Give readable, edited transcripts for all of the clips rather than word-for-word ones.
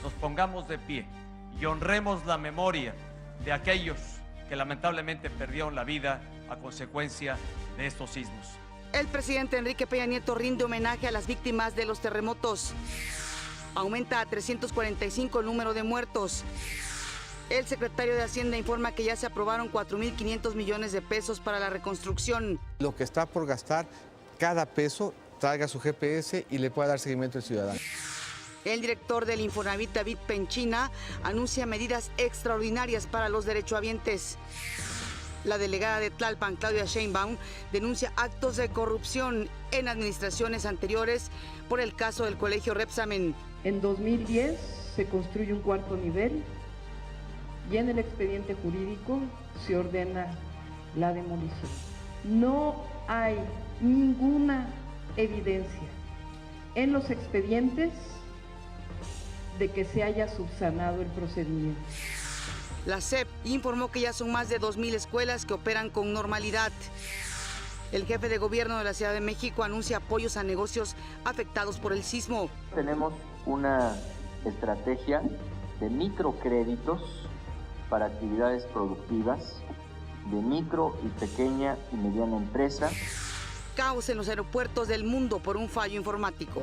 Nos pongamos de pie y honremos la memoria de aquellos que lamentablemente perdieron la vida a consecuencia de estos sismos. El presidente Enrique Peña Nieto rinde homenaje a las víctimas de los terremotos. Aumenta a 345 el número de muertos. El secretario de Hacienda informa que ya se aprobaron 4.500 millones de pesos para la reconstrucción. Lo que está por gastar, cada peso traiga su GPS y le pueda dar seguimiento al ciudadano. El director del Infonavit, David Penchina, anuncia medidas extraordinarias para los derechohabientes. La delegada de Tlalpan, Claudia Sheinbaum, denuncia actos de corrupción en administraciones anteriores por el caso del colegio Repsamen. En 2010 se construye un cuarto nivel y en el expediente jurídico se ordena la demolición. No hay ninguna evidencia en los expedientes de que se haya subsanado el procedimiento. La SEP informó que ya son más de 2.000 escuelas que operan con normalidad. El jefe de gobierno de la Ciudad de México anuncia apoyos a negocios afectados por el sismo. Tenemos una estrategia de microcréditos para actividades productivas, de micro y pequeña y mediana empresa. Caos en los aeropuertos del mundo por un fallo informático.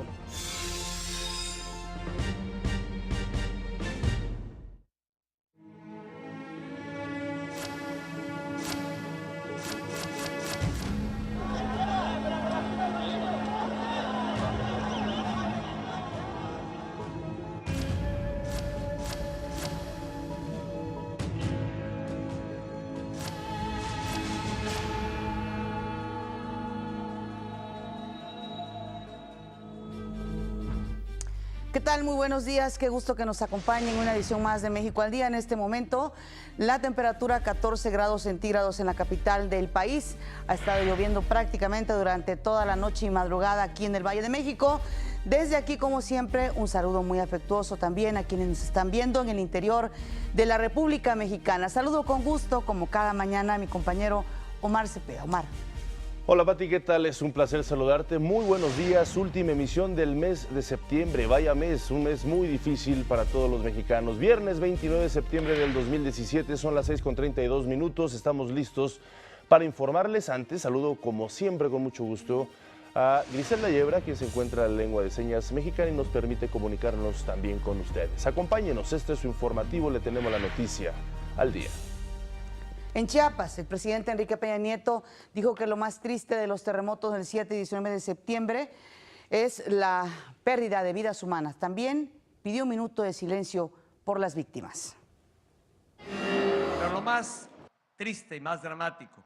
¿Qué tal? Muy buenos días, qué gusto que nos acompañen en una edición más de México al Día. En este momento, la temperatura 14 grados centígrados en la capital del país. Ha estado lloviendo prácticamente durante toda la noche y madrugada aquí en el Valle de México. Desde aquí, como siempre, un saludo muy afectuoso también a quienes nos están viendo en el interior de la República Mexicana. Saludo con gusto, como cada mañana, a mi compañero Omar Cepeda. Omar. Hola Pati, ¿qué tal? Es un placer saludarte. Muy buenos días. Última emisión del mes de septiembre. Vaya mes, un mes muy difícil para todos los mexicanos. Viernes 29 de septiembre del 2017, son las 6:32 minutos. Estamos listos para informarles. Antes, saludo como siempre con mucho gusto a Griselda Yebra, quien se encuentra en lengua de señas mexicana y nos permite comunicarnos también con ustedes. Acompáñenos, este es su informativo, le tenemos la noticia al día. En Chiapas, el presidente Enrique Peña Nieto dijo que lo más triste de los terremotos del 7 y 19 de septiembre es la pérdida de vidas humanas. También pidió un minuto de silencio por las víctimas. Pero lo más triste y más dramático,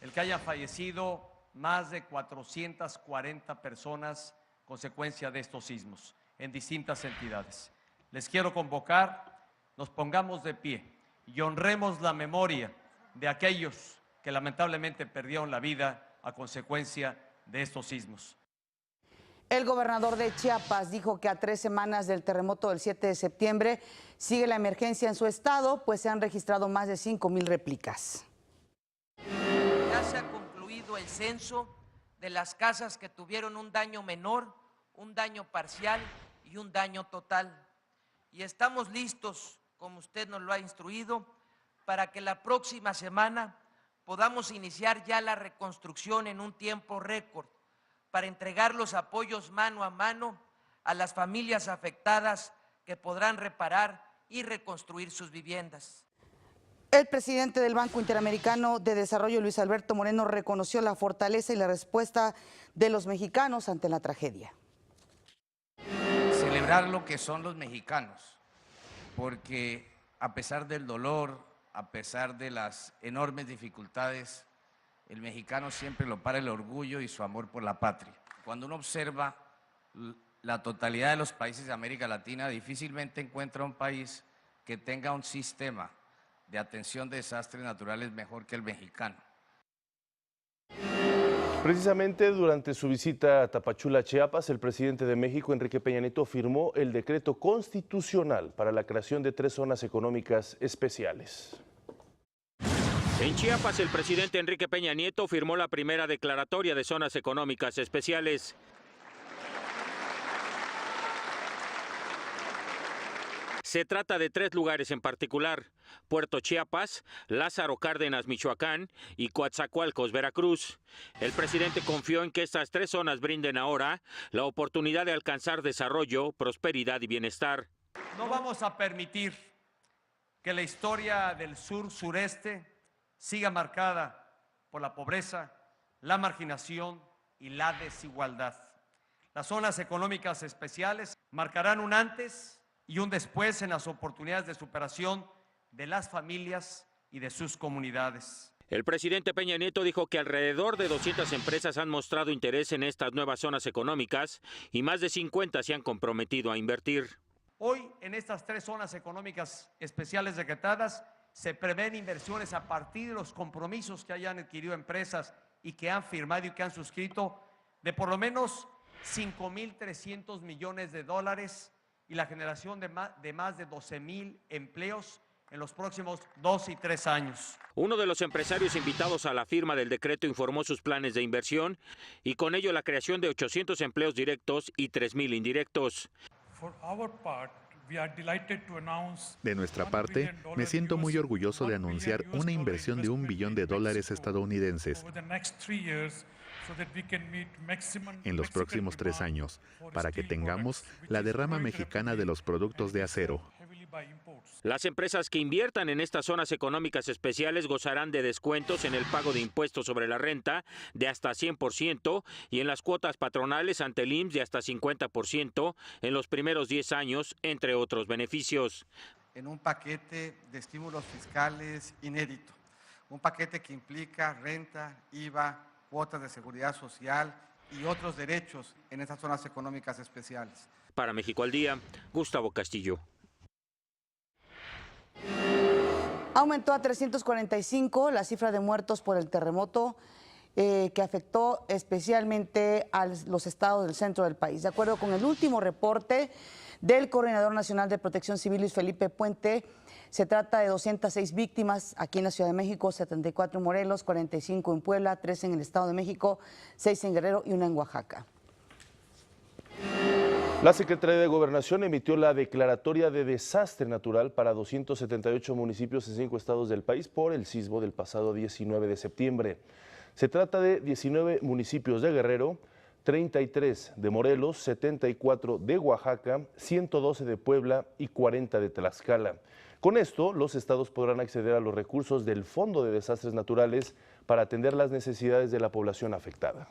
el que haya fallecido más de 440 personas consecuencia de estos sismos en distintas entidades. Les quiero convocar, nos pongamos de pie y honremos la memoria de aquellos que lamentablemente perdieron la vida a consecuencia de estos sismos. El gobernador de Chiapas dijo que a 3 semanas del terremoto del 7 de septiembre sigue la emergencia en su estado, pues se han registrado más de 5,000 réplicas. Ya se ha concluido el censo de las casas que tuvieron un daño menor, un daño parcial y un daño total. Y estamos listos, como usted nos lo ha instruido, para que la próxima semana podamos iniciar ya la reconstrucción en un tiempo récord, para entregar los apoyos mano a mano a las familias afectadas que podrán reparar y reconstruir sus viviendas. El presidente del Banco Interamericano de Desarrollo, Luis Alberto Moreno, reconoció la fortaleza y la respuesta de los mexicanos ante la tragedia. Celebrar lo que son los mexicanos, porque a pesar del dolor, a pesar de las enormes dificultades, el mexicano siempre lo para el orgullo y su amor por la patria. Cuando uno observa la totalidad de los países de América Latina, difícilmente encuentra un país que tenga un sistema de atención de desastres naturales mejor que el mexicano. Precisamente durante su visita a Tapachula, Chiapas, el presidente de México, Enrique Peña Nieto, firmó el decreto constitucional para la creación de 3 zonas económicas especiales. En Chiapas, el presidente Enrique Peña Nieto firmó la primera declaratoria de zonas económicas especiales. Se trata de 3 lugares en particular: Puerto Chiapas, Lázaro Cárdenas, Michoacán y Coatzacoalcos, Veracruz. El presidente confió en que estas 3 zonas brinden ahora la oportunidad de alcanzar desarrollo, prosperidad y bienestar. No vamos a permitir que la historia del sur-sureste siga marcada por la pobreza, la marginación y la desigualdad. Las zonas económicas especiales marcarán un antes y un después en las oportunidades de superación de las familias y de sus comunidades. El presidente Peña Nieto dijo que alrededor de 200 empresas han mostrado interés en estas nuevas zonas económicas y más de 50 se han comprometido a invertir. Hoy, en estas 3 zonas económicas especiales decretadas, se prevén inversiones a partir de los compromisos que hayan adquirido empresas y que han firmado y que han suscrito de por lo menos 5.300 millones de dólares y la generación de más de 12,000 empleos en los próximos 2 y 3 años. Uno de los empresarios invitados a la firma del decreto informó sus planes de inversión y con ello la creación de 800 empleos directos y 3,000 indirectos. De nuestra parte, me siento muy orgulloso de anunciar una inversión de $1 billón estadounidenses en los próximos 3 años, para que tengamos la derrama mexicana de los productos de acero. Las empresas que inviertan en estas zonas económicas especiales gozarán de descuentos en el pago de impuestos sobre la renta de hasta 100% y en las cuotas patronales ante el IMSS de hasta 50% en los primeros 10 años, entre otros beneficios. En un paquete de estímulos fiscales inédito, un paquete que implica renta, IVA, cuotas de seguridad social y otros derechos en estas zonas económicas especiales. Para México al Día, Gustavo Castillo. Aumentó a 345 la cifra de muertos por el terremoto que afectó especialmente a los estados del centro del país. De acuerdo con el último reporte del Coordinador Nacional de Protección Civil, Luis Felipe Puente, se trata de 206 víctimas aquí en la Ciudad de México, 74 en Morelos, 45 en Puebla, 3 en el Estado de México, 6 en Guerrero y 1 en Oaxaca. La Secretaría de Gobernación emitió la declaratoria de desastre natural para 278 municipios en 5 estados del país por el sismo del pasado 19 de septiembre. Se trata de 19 municipios de Guerrero, 33 de Morelos, 74 de Oaxaca, 112 de Puebla y 40 de Tlaxcala. Con esto, los estados podrán acceder a los recursos del Fondo de Desastres Naturales para atender las necesidades de la población afectada.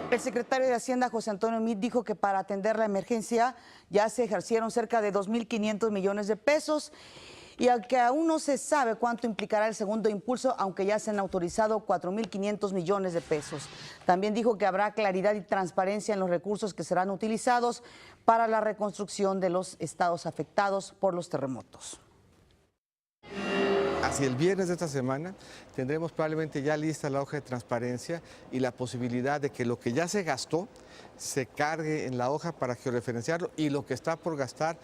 El secretario de Hacienda, José Antonio Meade, dijo que para atender la emergencia ya se ejercieron cerca de 2.500 millones de pesos y aunque aún no se sabe cuánto implicará el segundo impulso, aunque ya se han autorizado 4.500 millones de pesos. También dijo que habrá claridad y transparencia en los recursos que serán utilizados para la reconstrucción de los estados afectados por los terremotos. Hacia el viernes de esta semana tendremos probablemente ya lista la hoja de transparencia y la posibilidad de que lo que ya se gastó se cargue en la hoja para georreferenciarlo y lo que está por gastar,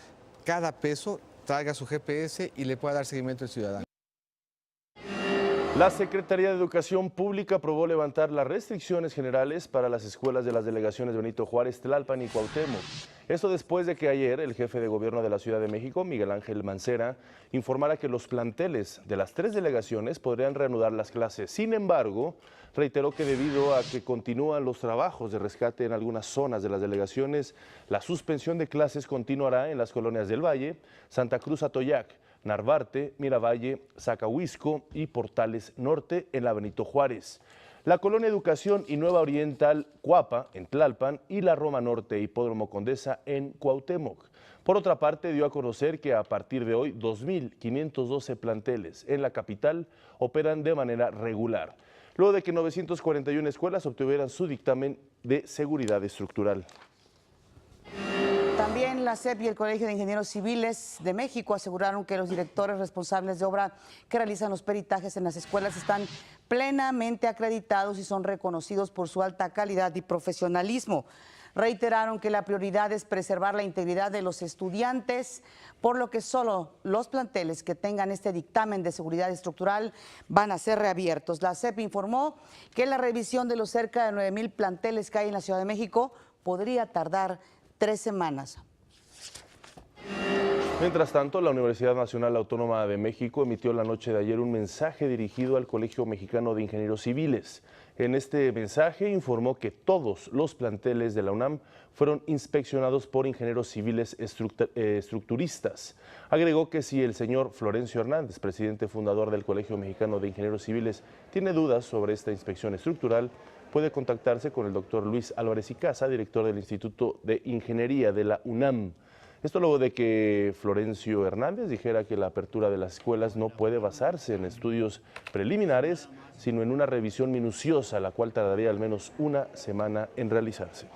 cada peso traiga su GPS y le pueda dar seguimiento al ciudadano. La Secretaría de Educación Pública aprobó levantar las restricciones generales para las escuelas de las delegaciones Benito Juárez, Tlalpan y Cuauhtémoc. Esto después de que ayer el jefe de gobierno de la Ciudad de México, Miguel Ángel Mancera, informara que los planteles de las 3 delegaciones podrían reanudar las clases. Sin embargo, reiteró que debido a que continúan los trabajos de rescate en algunas zonas de las delegaciones, la suspensión de clases continuará en las colonias del Valle, Santa Cruz Atoyac, Narvarte, Miravalle, Zacahuisco y Portales Norte en la Benito Juárez. La Colonia Educación y Nueva Oriental Cuapa en Tlalpan y la Roma Norte Hipódromo Condesa en Cuauhtémoc. Por otra parte, dio a conocer que a partir de hoy 2.512 planteles en la capital operan de manera regular, luego de que 941 escuelas obtuvieran su dictamen de seguridad estructural. También la SEP y el Colegio de Ingenieros Civiles de México aseguraron que los directores responsables de obra que realizan los peritajes en las escuelas están plenamente acreditados y son reconocidos por su alta calidad y profesionalismo. reiteraron que la prioridad es preservar la integridad de los estudiantes, por lo que solo los planteles que tengan este dictamen de seguridad estructural van a ser reabiertos. La SEP informó que la revisión de los cerca de 9,000 planteles que hay en la Ciudad de México podría tardar 3 semanas. Mientras tanto, la Universidad Nacional Autónoma de México emitió la noche de ayer un mensaje dirigido al Colegio Mexicano de Ingenieros Civiles. En este mensaje informó que todos los planteles de la UNAM fueron inspeccionados por ingenieros civiles estructuristas. Agregó que si el señor Florencio Hernández, presidente fundador del Colegio Mexicano de Ingenieros Civiles, tiene dudas sobre esta inspección estructural, puede contactarse con el doctor Luis Álvarez y Casa, director del Instituto de Ingeniería de la UNAM. Esto luego de que Florencio Hernández dijera que la apertura de las escuelas no puede basarse en estudios preliminares, sino en una revisión minuciosa, la cual tardaría al menos 1 semana en realizarse.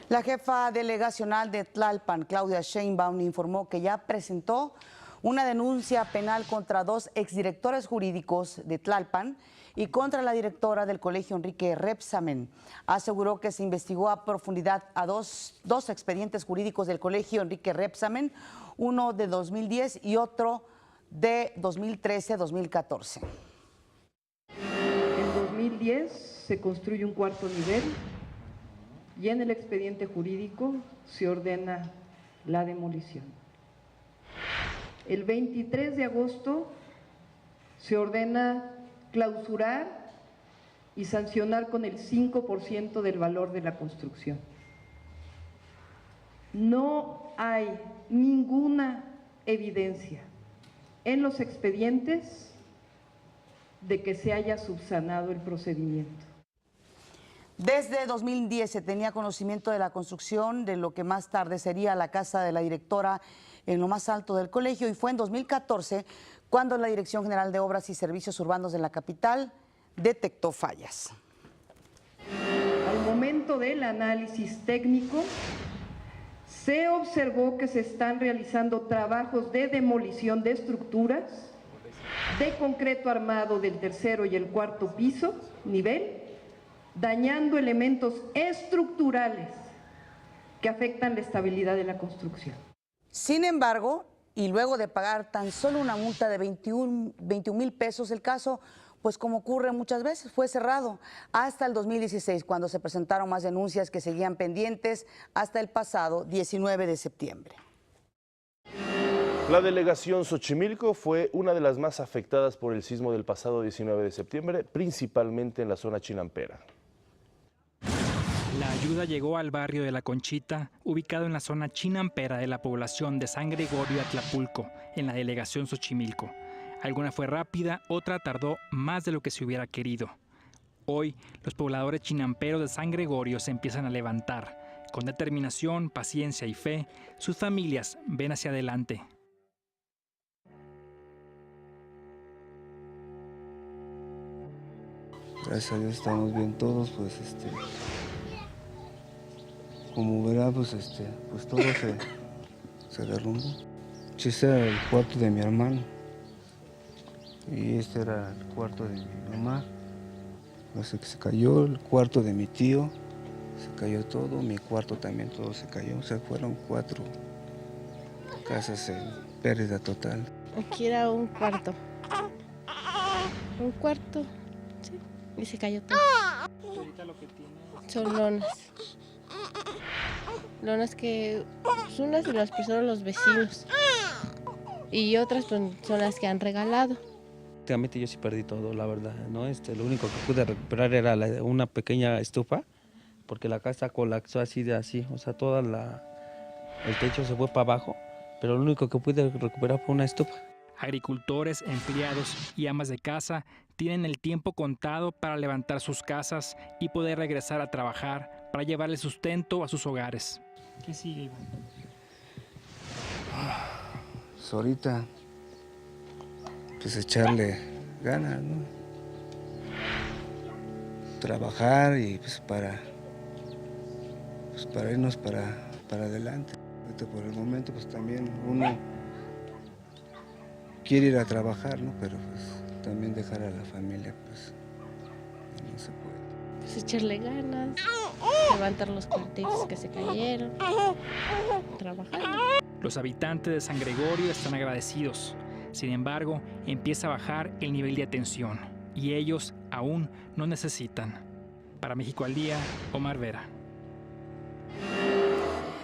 La jefa delegacional de Tlalpan, Claudia Sheinbaum, informó que ya presentó una denuncia penal contra 2 exdirectores jurídicos de Tlalpan y contra la directora del colegio Enrique Rebsamen. Aseguró que se investigó a profundidad a dos expedientes jurídicos del colegio Enrique Rebsamen, uno de 2010 y otro de 2013-2014. En 2010 se construye un 4º nivel y en el expediente jurídico se ordena la demolición. El 23 de agosto se ordena clausurar y sancionar con el 5% del valor de la construcción. No hay ninguna evidencia en los expedientes de que se haya subsanado el procedimiento. Desde 2010 se tenía conocimiento de la construcción de lo que más tarde sería la casa de la directora en lo más alto del colegio, y fue en 2014 cuando la Dirección General de Obras y Servicios Urbanos de la capital detectó fallas. Al momento del análisis técnico, se observó que se están realizando trabajos de demolición de estructuras de concreto armado del 3º y el 4º piso, nivel, dañando elementos estructurales que afectan la estabilidad de la construcción. Sin embargo, y luego de pagar tan solo una multa de 21,000 pesos, el caso, pues como ocurre muchas veces, fue cerrado hasta el 2016, cuando se presentaron más denuncias que seguían pendientes hasta el pasado 19 de septiembre. La delegación Xochimilco fue una de las más afectadas por el sismo del pasado 19 de septiembre, principalmente en la zona chinampera. La ayuda llegó al barrio de La Conchita, ubicado en la zona chinampera de la población de San Gregorio Atlapulco, en la delegación Xochimilco. Alguna fue rápida, otra tardó más de lo que se hubiera querido. Hoy, los pobladores chinamperos de San Gregorio se empiezan a levantar. Con determinación, paciencia y fe, sus familias ven hacia adelante. Gracias a Dios estamos bien todos, pues como verá, pues todo se derrumbó. Este era el cuarto de mi hermano y este era el cuarto de mi mamá. Así que se cayó el cuarto de mi tío, se cayó todo, mi cuarto también todo se cayó. O sea, fueron 4 casas en pérdida total. Aquí era un cuarto, sí, y se cayó todo. Ahorita lo que tiene son lonas que unas se las prestaron los vecinos y otras pues, son las que han regalado. Prácticamente yo sí perdí todo, la verdad, ¿no? Lo único que pude recuperar era una pequeña estufa, porque la casa colapsó así, o sea, el techo se fue para abajo, pero lo único que pude recuperar fue una estufa. Agricultores, empleados y amas de casa tienen el tiempo contado para levantar sus casas y poder regresar a trabajar para llevarle sustento a sus hogares. ¿Qué sigue, Iván? Pues ahorita, pues echarle ganas, ¿no? Trabajar y pues para irnos para adelante. Ahorita por el momento pues también uno quiere ir a trabajar, ¿no? Pero pues también dejar a la familia, pues no se puede. pues, echarle ganas, levantar los cuartitos que se cayeron, trabajar. Los habitantes de San Gregorio están agradecidos. Sin embargo, empieza a bajar el nivel de atención y ellos aún no necesitan. Para México al Día, Omar Vera.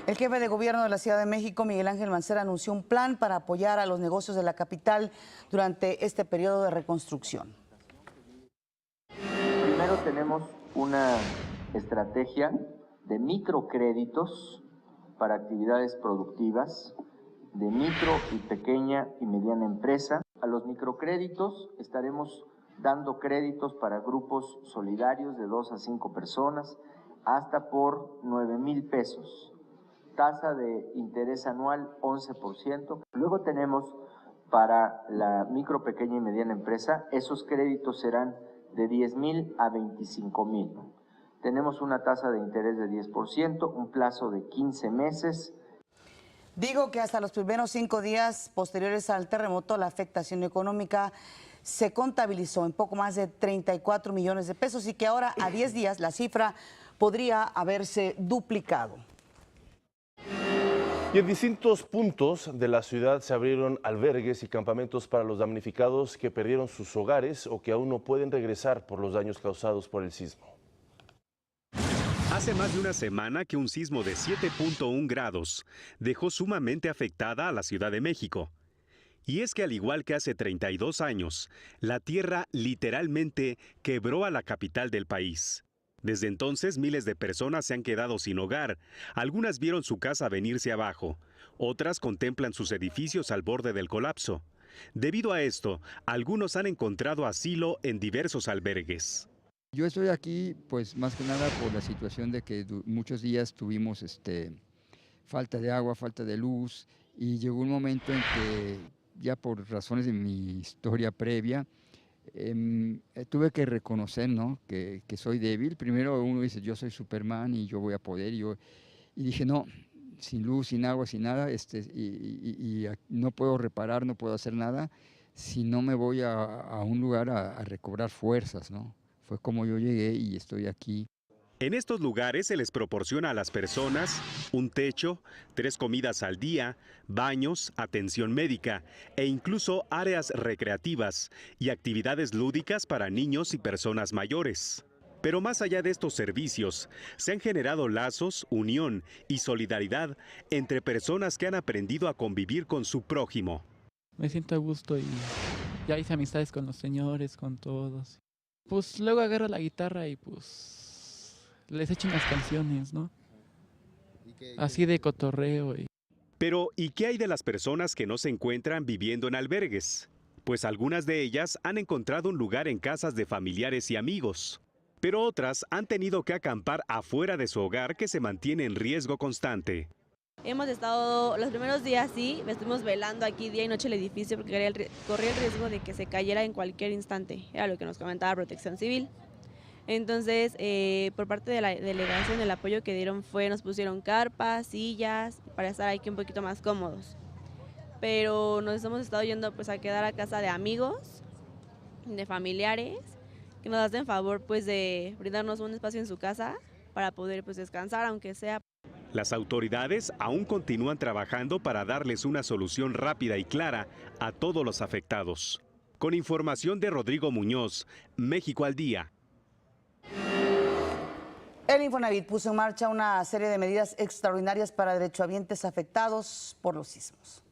El jefe de gobierno de la Ciudad de México, Miguel Ángel Mancera, anunció un plan para apoyar a los negocios de la capital durante este periodo de reconstrucción. Primero tenemos una estrategia de microcréditos para actividades productivas, de micro y pequeña y mediana empresa. A los microcréditos estaremos dando créditos para grupos solidarios de 2 a 5 personas hasta por 9,000 pesos. Tasa de interés anual 11%. Luego tenemos para la micro, pequeña y mediana empresa, esos créditos serán de 10,000 a 25,000. Tenemos una tasa de interés de 10%, un plazo de 15 meses. Digo que hasta los primeros 5 días posteriores al terremoto, la afectación económica se contabilizó en poco más de 34 millones de pesos y que ahora a 10 días la cifra podría haberse duplicado. Y en distintos puntos de la ciudad se abrieron albergues y campamentos para los damnificados que perdieron sus hogares o que aún no pueden regresar por los daños causados por el sismo. Hace más de una semana que un sismo de 7.1 grados dejó sumamente afectada a la Ciudad de México. Y es que al igual que hace 32 años, la tierra literalmente quebró a la capital del país. Desde entonces, miles de personas se han quedado sin hogar. Algunas vieron su casa venirse abajo. Otras contemplan sus edificios al borde del colapso. Debido a esto, algunos han encontrado asilo en diversos albergues. Yo estoy aquí, pues más que nada por la situación de que muchos días tuvimos falta de agua, falta de luz, y llegó un momento en que, ya por razones de mi historia previa, tuve que reconocer, ¿no?, que soy débil. Primero uno dice, yo soy Superman y yo voy a poder, y dije, no, sin luz, sin agua, sin nada, y no puedo reparar, no puedo hacer nada si no me voy a un lugar a recobrar fuerzas, ¿no? Fue como yo llegué y estoy aquí. En estos lugares se les proporciona a las personas un techo, 3 comidas al día, baños, atención médica e incluso áreas recreativas y actividades lúdicas para niños y personas mayores. Pero más allá de estos servicios, se han generado lazos, unión y solidaridad entre personas que han aprendido a convivir con su prójimo. Me siento a gusto y ya hice amistades con los señores, con todos. Pues luego agarro la guitarra y pues les echo unas canciones, ¿no? Así de cotorreo. Pero, ¿y qué hay de las personas que no se encuentran viviendo en albergues? Pues algunas de ellas han encontrado un lugar en casas de familiares y amigos. Pero otras han tenido que acampar afuera de su hogar que se mantiene en riesgo constante. Hemos estado, los primeros días sí, estuvimos velando aquí día y noche el edificio porque corría el riesgo de que se cayera en cualquier instante. Era lo que nos comentaba Protección Civil. Entonces, por parte de la delegación, el apoyo que dieron nos pusieron carpas, sillas, para estar aquí un poquito más cómodos. Pero nos hemos estado yendo pues a quedar a casa de amigos, de familiares, que nos hacen favor pues de brindarnos un espacio en su casa para poder pues descansar, aunque sea. Las autoridades aún continúan trabajando para darles una solución rápida y clara a todos los afectados. Con información de Rodrigo Muñoz, México al Día. El Infonavit puso en marcha una serie de medidas extraordinarias para derechohabientes afectados por los sismos.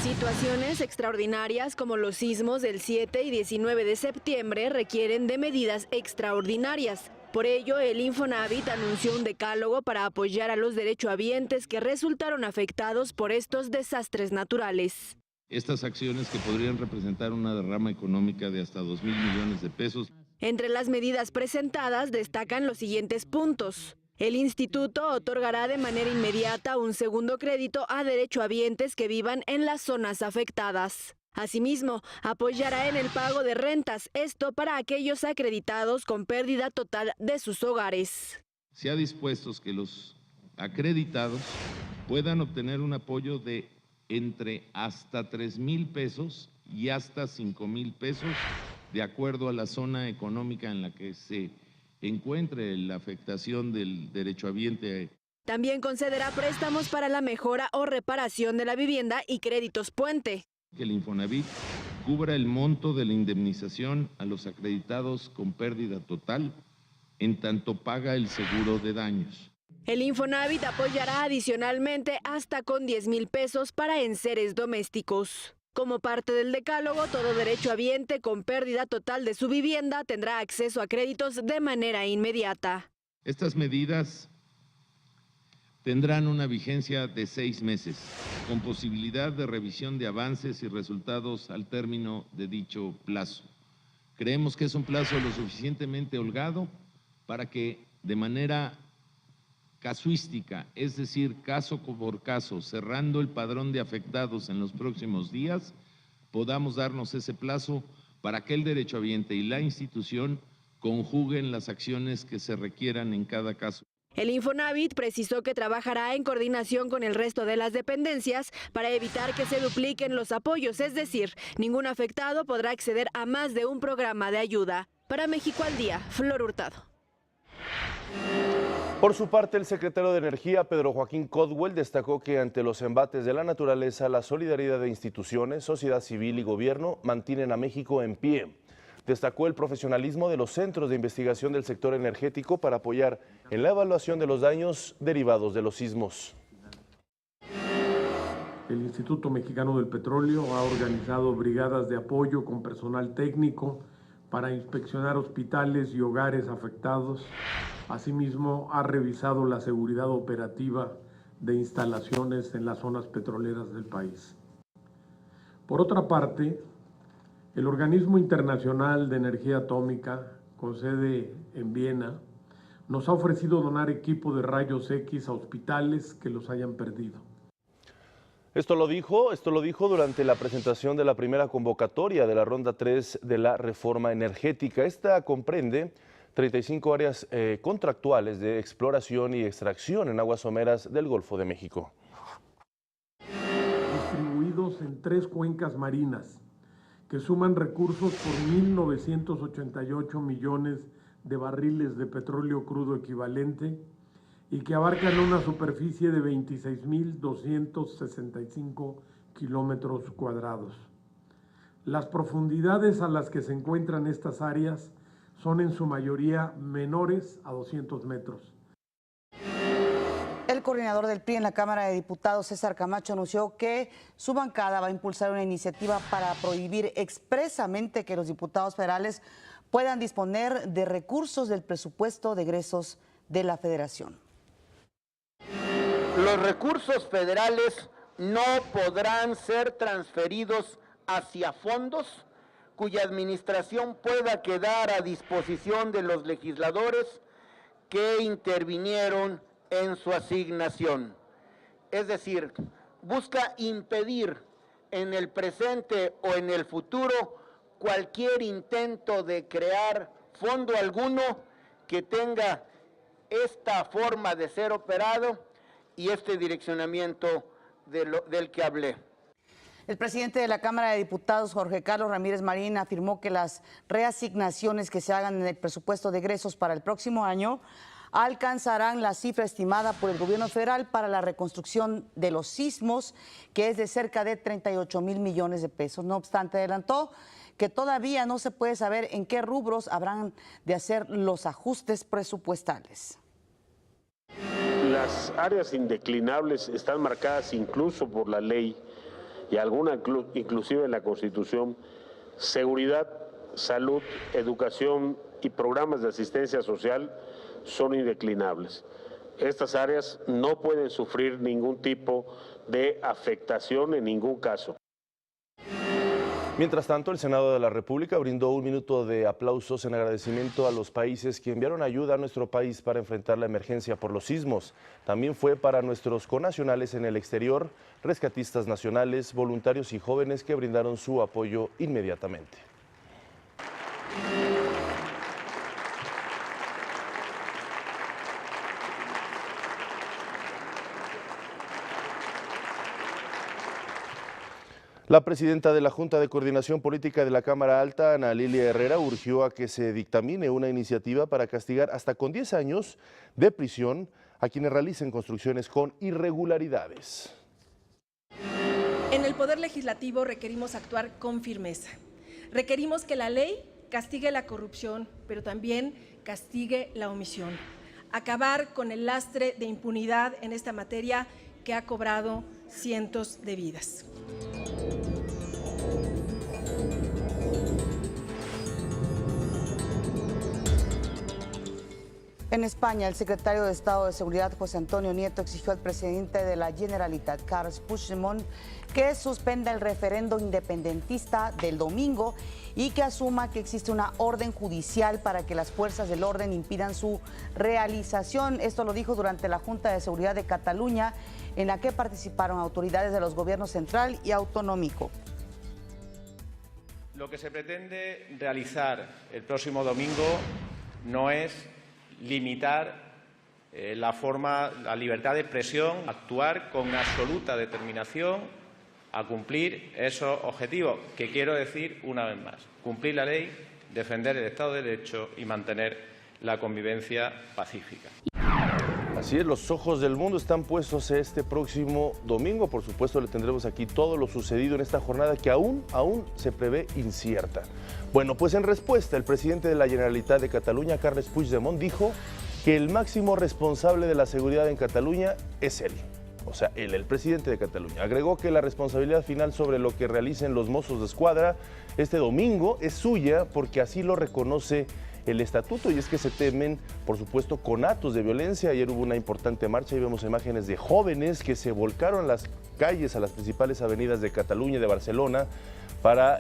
Situaciones extraordinarias como los sismos del 7 y 19 de septiembre requieren de medidas extraordinarias. Por ello, el Infonavit anunció un decálogo para apoyar a los derechohabientes que resultaron afectados por estos desastres naturales. Estas acciones que podrían representar una derrama económica de hasta 2,000 millones de pesos. Entre las medidas presentadas destacan los siguientes puntos. El instituto otorgará de manera inmediata un segundo crédito a derechohabientes que vivan en las zonas afectadas. Asimismo, apoyará en el pago de rentas, esto para aquellos acreditados con pérdida total de sus hogares. Se ha dispuesto que los acreditados puedan obtener un apoyo de entre hasta 3,000 pesos y hasta 5,000 pesos de acuerdo a la zona económica en la que se encuentre la afectación del derechohabiente. También concederá préstamos para la mejora o reparación de la vivienda y créditos puente. Que el Infonavit cubra el monto de la indemnización a los acreditados con pérdida total, en tanto paga el seguro de daños. El Infonavit apoyará adicionalmente hasta con 10,000 pesos para enseres domésticos. Como parte del decálogo, todo derechohabiente con pérdida total de su vivienda tendrá acceso a créditos de manera inmediata. Estas medidas tendrán una vigencia de 6 meses, con posibilidad de revisión de avances y resultados al término de dicho plazo. Creemos que es un plazo lo suficientemente holgado para que de manera casuística, es decir, caso por caso, cerrando el padrón de afectados en los próximos días, podamos darnos ese plazo para que el derechohabiente y la institución conjuguen las acciones que se requieran en cada caso. El Infonavit precisó que trabajará en coordinación con el resto de las dependencias para evitar que se dupliquen los apoyos, es decir, ningún afectado podrá acceder a más de un programa de ayuda. Para México al Día, Flor Hurtado. Por su parte, el secretario de Energía, Pedro Joaquín Codwell, destacó que ante los embates de la naturaleza, la solidaridad de instituciones, sociedad civil y gobierno mantienen a México en pie. Destacó el profesionalismo de los centros de investigación del sector energético para apoyar en la evaluación de los daños derivados de los sismos. El Instituto Mexicano del Petróleo ha organizado brigadas de apoyo con personal técnico para inspeccionar hospitales y hogares afectados. Asimismo, ha revisado la seguridad operativa de instalaciones en las zonas petroleras del país. Por otra parte, el Organismo Internacional de Energía Atómica, con sede en Viena, nos ha ofrecido donar equipo de rayos X a hospitales que los hayan perdido. Esto lo dijo durante la presentación de la primera convocatoria de la Ronda 3 de la reforma energética. Esta comprende 35 áreas contractuales de exploración y extracción en aguas someras del Golfo de México. Distribuidos en 3 cuencas marinas, que suman recursos por 1.988 millones de barriles de petróleo crudo equivalente y que abarcan una superficie de 26.265 kilómetros cuadrados. Las profundidades a las que se encuentran estas áreas son en su mayoría menores a 200 metros. El coordinador del PRI en la Cámara de Diputados, César Camacho, anunció que su bancada va a impulsar una iniciativa para prohibir expresamente que los diputados federales puedan disponer de recursos del presupuesto de egresos de la Federación. Los recursos federales no podrán ser transferidos hacia fondos cuya administración pueda quedar a disposición de los legisladores que intervinieron en su asignación. Es decir, busca impedir en el presente o en el futuro cualquier intento de crear fondo alguno que tenga esta forma de ser operado y este direccionamiento del que hablé. El presidente de la Cámara de Diputados, Jorge Carlos Ramírez Marín, afirmó que las reasignaciones que se hagan en el presupuesto de egresos para el próximo año alcanzarán la cifra estimada por el gobierno federal para la reconstrucción de los sismos, que es de cerca de 38,000 millones de pesos. No obstante, adelantó que todavía no se puede saber en qué rubros habrán de hacer los ajustes presupuestales. Las áreas indeclinables están marcadas incluso por la ley y alguna inclusive en la Constitución: seguridad, salud, educación y programas de asistencia social son indeclinables. Estas áreas no pueden sufrir ningún tipo de afectación en ningún caso. Mientras tanto, el Senado de la República brindó un minuto de aplausos en agradecimiento a los países que enviaron ayuda a nuestro país para enfrentar la emergencia por los sismos. También fue para nuestros connacionales en el exterior, rescatistas nacionales, voluntarios y jóvenes que brindaron su apoyo inmediatamente. La presidenta de la Junta de Coordinación Política de la Cámara Alta, Ana Lilia Herrera, urgió a que se dictamine una iniciativa para castigar hasta con 10 años de prisión a quienes realicen construcciones con irregularidades. En el Poder Legislativo requerimos actuar con firmeza. Requerimos que la ley castigue la corrupción, pero también castigue la omisión. Acabar con el lastre de impunidad en esta materia que ha cobrado cientos de vidas. En España, el secretario de Estado de Seguridad, José Antonio Nieto, exigió al presidente de la Generalitat, Carles Puigdemont, que suspenda el referendo independentista del domingo y que asuma que existe una orden judicial para que las fuerzas del orden impidan su realización. Esto lo dijo durante la Junta de Seguridad de Cataluña, en la que participaron autoridades de los gobiernos central y autonómico. Lo que se pretende realizar el próximo domingo no es limitar la libertad de expresión, actuar con absoluta determinación a cumplir esos objetivos, que quiero decir una vez más: cumplir la ley, defender el Estado de Derecho y mantener la convivencia pacífica. Así es, los ojos del mundo están puestos este próximo domingo. Por supuesto, le tendremos aquí todo lo sucedido en esta jornada que aún se prevé incierta. Bueno, pues en respuesta, el presidente de la Generalitat de Cataluña, Carles Puigdemont, dijo que el máximo responsable de la seguridad en Cataluña es él. O sea, él, el presidente de Cataluña. Agregó que la responsabilidad final sobre lo que realicen los Mossos d'Esquadra este domingo es suya porque así lo reconoce el estatuto, y es que se temen, por supuesto, conatos de violencia. Ayer hubo una importante marcha y vemos imágenes de jóvenes que se volcaron a las calles, a las principales avenidas de Cataluña y de Barcelona para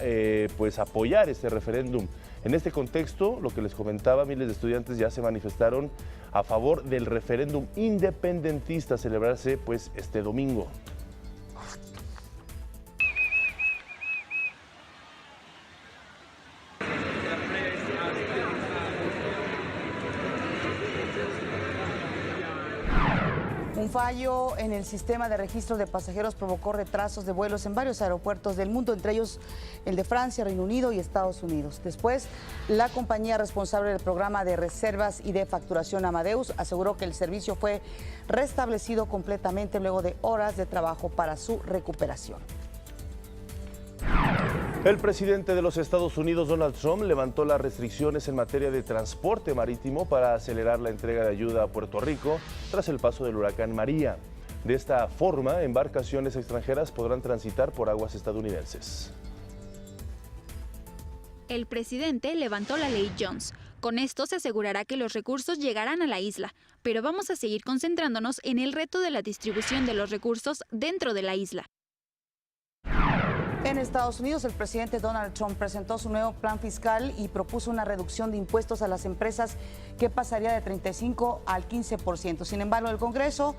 pues apoyar este referéndum. En este contexto, lo que les comentaba, miles de estudiantes ya se manifestaron a favor del referéndum independentista a celebrarse pues este domingo. Un fallo en el sistema de registro de pasajeros provocó retrasos de vuelos en varios aeropuertos del mundo, entre ellos el de Francia, Reino Unido y Estados Unidos. Después, la compañía responsable del programa de reservas y de facturación Amadeus aseguró que el servicio fue restablecido completamente luego de horas de trabajo para su recuperación. El presidente de los Estados Unidos, Donald Trump, levantó las restricciones en materia de transporte marítimo para acelerar la entrega de ayuda a Puerto Rico tras el paso del huracán María. De esta forma, embarcaciones extranjeras podrán transitar por aguas estadounidenses. El presidente levantó la ley Jones. Con esto se asegurará que los recursos llegarán a la isla, pero vamos a seguir concentrándonos en el reto de la distribución de los recursos dentro de la isla. En Estados Unidos, el presidente Donald Trump presentó su nuevo plan fiscal y propuso una reducción de impuestos a las empresas que pasaría de 35 al 15%. Sin embargo, el Congreso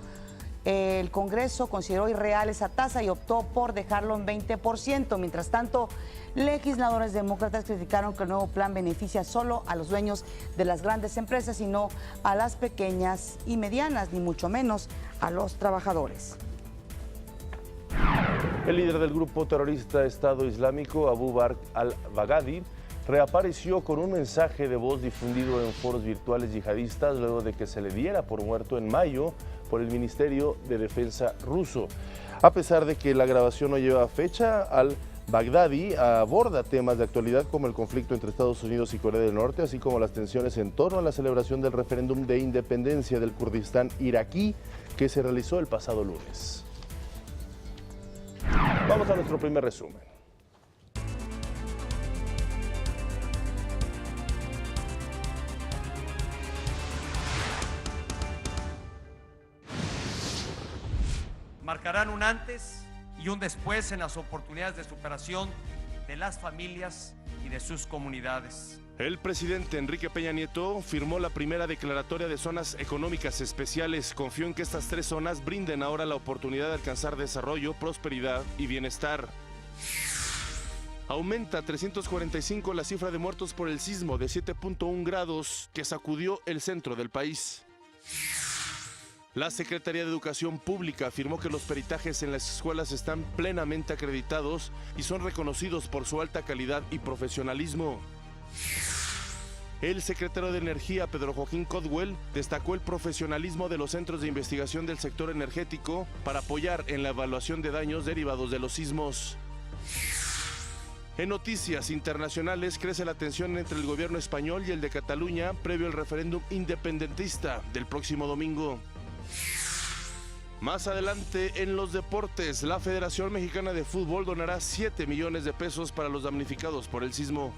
consideró irreal esa tasa y optó por dejarlo en 20%. Mientras tanto, legisladores demócratas criticaron que el nuevo plan beneficia solo a los dueños de las grandes empresas y no a las pequeñas y medianas, ni mucho menos a los trabajadores. El líder del grupo terrorista Estado Islámico, Abu Bakr al-Baghdadi, reapareció con un mensaje de voz difundido en foros virtuales yihadistas luego de que se le diera por muerto en mayo por el Ministerio de Defensa ruso. A pesar de que la grabación no lleva fecha, al-Baghdadi aborda temas de actualidad como el conflicto entre Estados Unidos y Corea del Norte, así como las tensiones en torno a la celebración del referéndum de independencia del Kurdistán iraquí que se realizó el pasado lunes. Vamos a nuestro primer resumen. Marcarán un antes y un después en las oportunidades de superación de las familias y de sus comunidades. El presidente Enrique Peña Nieto firmó la primera declaratoria de zonas económicas especiales. Confió en que estas 3 zonas brinden ahora la oportunidad de alcanzar desarrollo, prosperidad y bienestar. Aumenta 345 la cifra de muertos por el sismo de 7.1 grados que sacudió el centro del país. La Secretaría de Educación Pública afirmó que los peritajes en las escuelas están plenamente acreditados y son reconocidos por su alta calidad y profesionalismo. El secretario de Energía, Pedro Joaquín Codwell, destacó el profesionalismo de los centros de investigación del sector energético para apoyar en la evaluación de daños derivados de los sismos. En noticias internacionales, crece la tensión entre el gobierno español y el de Cataluña previo al referéndum independentista del próximo domingo. Más adelante, en los deportes, la Federación Mexicana de Fútbol donará 7 millones de pesos para los damnificados por el sismo.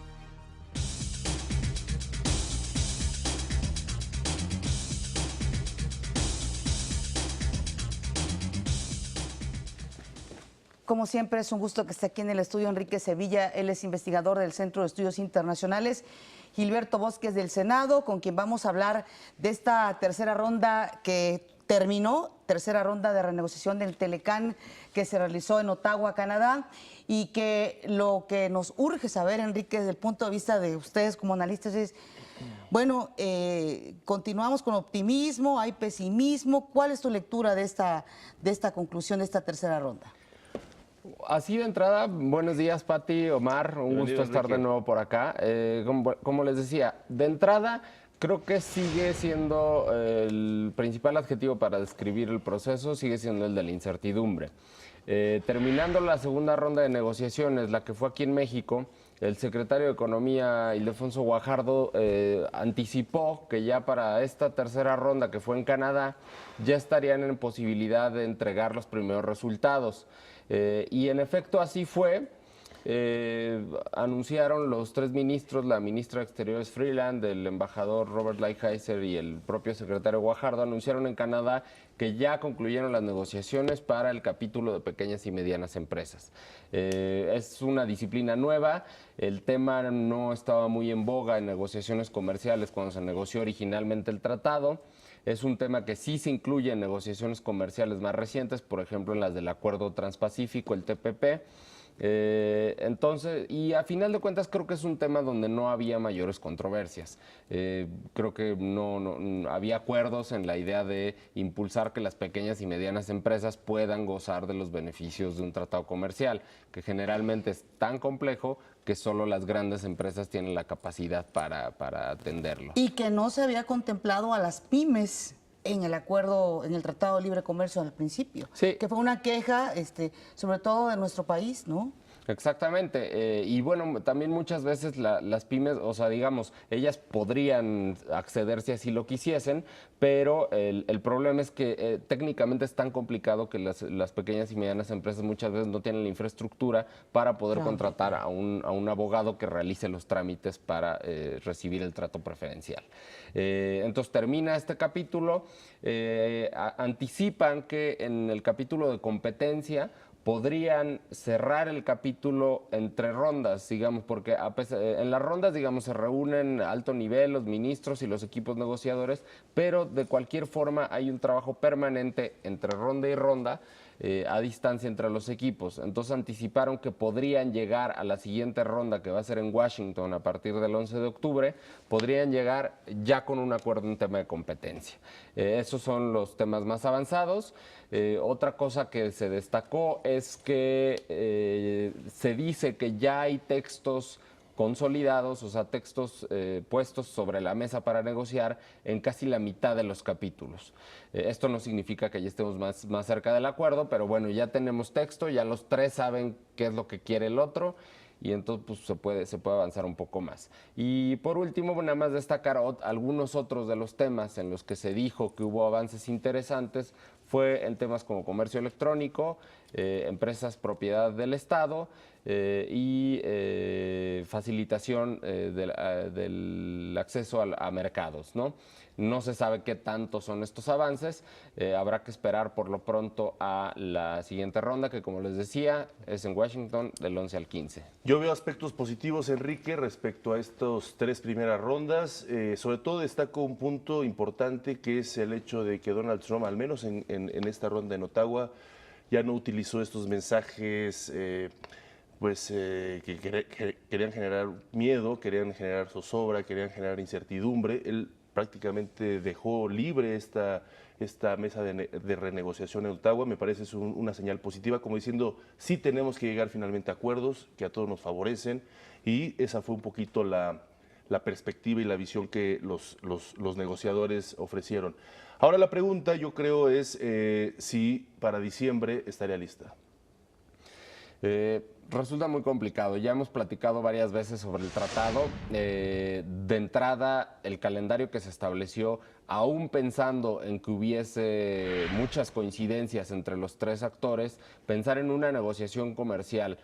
Como siempre, es un gusto que esté aquí en el estudio Enrique Sevilla. Él es investigador del Centro de Estudios Internacionales. Gilberto Bosques del Senado, con quien vamos a hablar de esta tercera ronda que terminó, tercera ronda de renegociación del Telecán que se realizó en Ottawa, Canadá, y que lo que nos urge saber, Enrique, desde el punto de vista de ustedes como analistas es, bueno, continuamos con optimismo, hay pesimismo. ¿Cuál es tu lectura de esta conclusión de esta tercera ronda? Así de entrada, buenos días, Pati, Omar, un gusto estar de nuevo por acá. Como les decía, de entrada creo que sigue siendo el principal adjetivo para describir el proceso, sigue siendo el de la incertidumbre. Terminando la segunda ronda de negociaciones, la que fue aquí en México, el secretario de Economía, Ildefonso Guajardo, anticipó que ya para esta tercera ronda, que fue en Canadá, ya estarían en posibilidad de entregar los primeros resultados. Y en efecto así fue. Anunciaron los tres ministros, la ministra de Exteriores Freeland, el embajador Robert Lighthizer y el propio secretario Guajardo, anunciaron en Canadá que ya concluyeron las negociaciones para el capítulo de pequeñas y medianas empresas. Es una disciplina nueva, el tema no estaba muy en boga en negociaciones comerciales cuando se negoció originalmente el tratado. Es un tema que sí se incluye en negociaciones comerciales más recientes, por ejemplo en las del Acuerdo Transpacífico, el TPP. Entonces, y a final de cuentas creo que es un tema donde no había mayores controversias. Creo que no había acuerdos en la idea de impulsar que las pequeñas y medianas empresas puedan gozar de los beneficios de un tratado comercial, que generalmente es tan complejo que solo las grandes empresas tienen la capacidad para atenderlo. Y que no se había contemplado a las pymes en el acuerdo, en el Tratado de Libre Comercio al principio, sí, que fue una queja, sobre todo de nuestro país, ¿no? Exactamente, y bueno, también muchas veces las pymes, o sea, digamos, ellas podrían acceder si así lo quisiesen, pero el problema es que técnicamente es tan complicado que las pequeñas y medianas empresas muchas veces no tienen la infraestructura para poder contratar a un abogado que realice los trámites para recibir el trato preferencial. Entonces termina este capítulo, anticipan que en el capítulo de competencia podrían cerrar el capítulo entre rondas, digamos, porque en las rondas, digamos, se reúnen a alto nivel los ministros y los equipos negociadores, pero de cualquier forma hay un trabajo permanente entre ronda y ronda, a distancia entre los equipos. Entonces anticiparon que podrían llegar a la siguiente ronda, que va a ser en Washington a partir del 11 de octubre, podrían llegar ya con un acuerdo en tema de competencia. Esos son los temas más avanzados. Otra cosa que se destacó es que se dice que ya hay textos consolidados, o sea, textos puestos sobre la mesa para negociar en casi la mitad de los capítulos. Esto no significa que ya estemos más cerca del acuerdo, pero bueno, ya tenemos texto, ya los tres saben qué es lo que quiere el otro, y entonces pues, se puede avanzar un poco más. Y por último, nada más destacar algunos otros de los temas en los que se dijo que hubo avances interesantes, fue en temas como comercio electrónico, empresas propiedad del Estado y facilitación del acceso a mercados, ¿no? No se sabe qué tanto son estos avances, habrá que esperar por lo pronto a la siguiente ronda, que como les decía, es en Washington del 11 al 15. Yo veo aspectos positivos, Enrique, respecto a estas tres primeras rondas. Sobre todo destaco un punto importante, que es el hecho de que Donald Trump, al menos en esta ronda en Ottawa, ya no utilizó estos mensajes que querían generar miedo, querían generar zozobra, querían generar incertidumbre. Él prácticamente dejó libre esta mesa de renegociación en Ottawa. Me parece es una señal positiva, como diciendo, sí tenemos que llegar finalmente a acuerdos que a todos nos favorecen, y esa fue un poquito la perspectiva y la visión que los negociadores ofrecieron. Ahora la pregunta, yo creo, es si para diciembre estaría lista. Resulta muy complicado. Ya hemos platicado varias veces sobre el tratado. De entrada, el calendario que se estableció, aún pensando en que hubiese muchas coincidencias entre los tres actores, pensar en una negociación comercial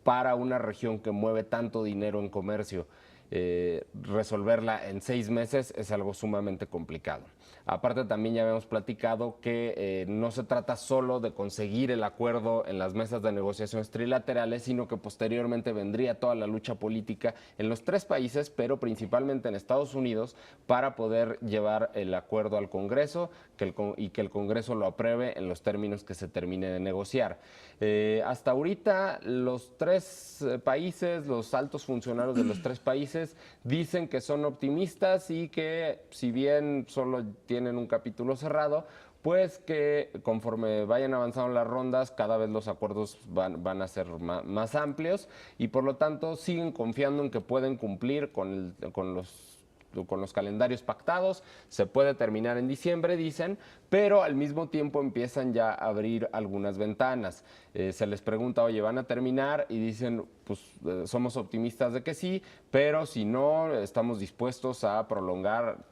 para una región que mueve tanto dinero en comercio, resolverla en 6 meses es algo sumamente complicado. Aparte, también ya habíamos platicado que no se trata solo de conseguir el acuerdo en las mesas de negociaciones trilaterales, sino que posteriormente vendría toda la lucha política en los 3 países, pero principalmente en Estados Unidos, para poder llevar el acuerdo al Congreso y que el Congreso lo apruebe en los términos que se termine de negociar. Hasta ahorita, los 3 países, los altos funcionarios de los 3 países, dicen que son optimistas y que, si bien solo tienen un capítulo cerrado, pues que conforme vayan avanzando las rondas, cada vez los acuerdos van a ser más amplios, y por lo tanto siguen confiando en que pueden cumplir con los calendarios pactados. Se puede terminar en diciembre, dicen, pero al mismo tiempo empiezan ya a abrir algunas ventanas. Se les pregunta, oye, ¿van a terminar? Y dicen, pues somos optimistas de que sí, pero si no, estamos dispuestos a prolongar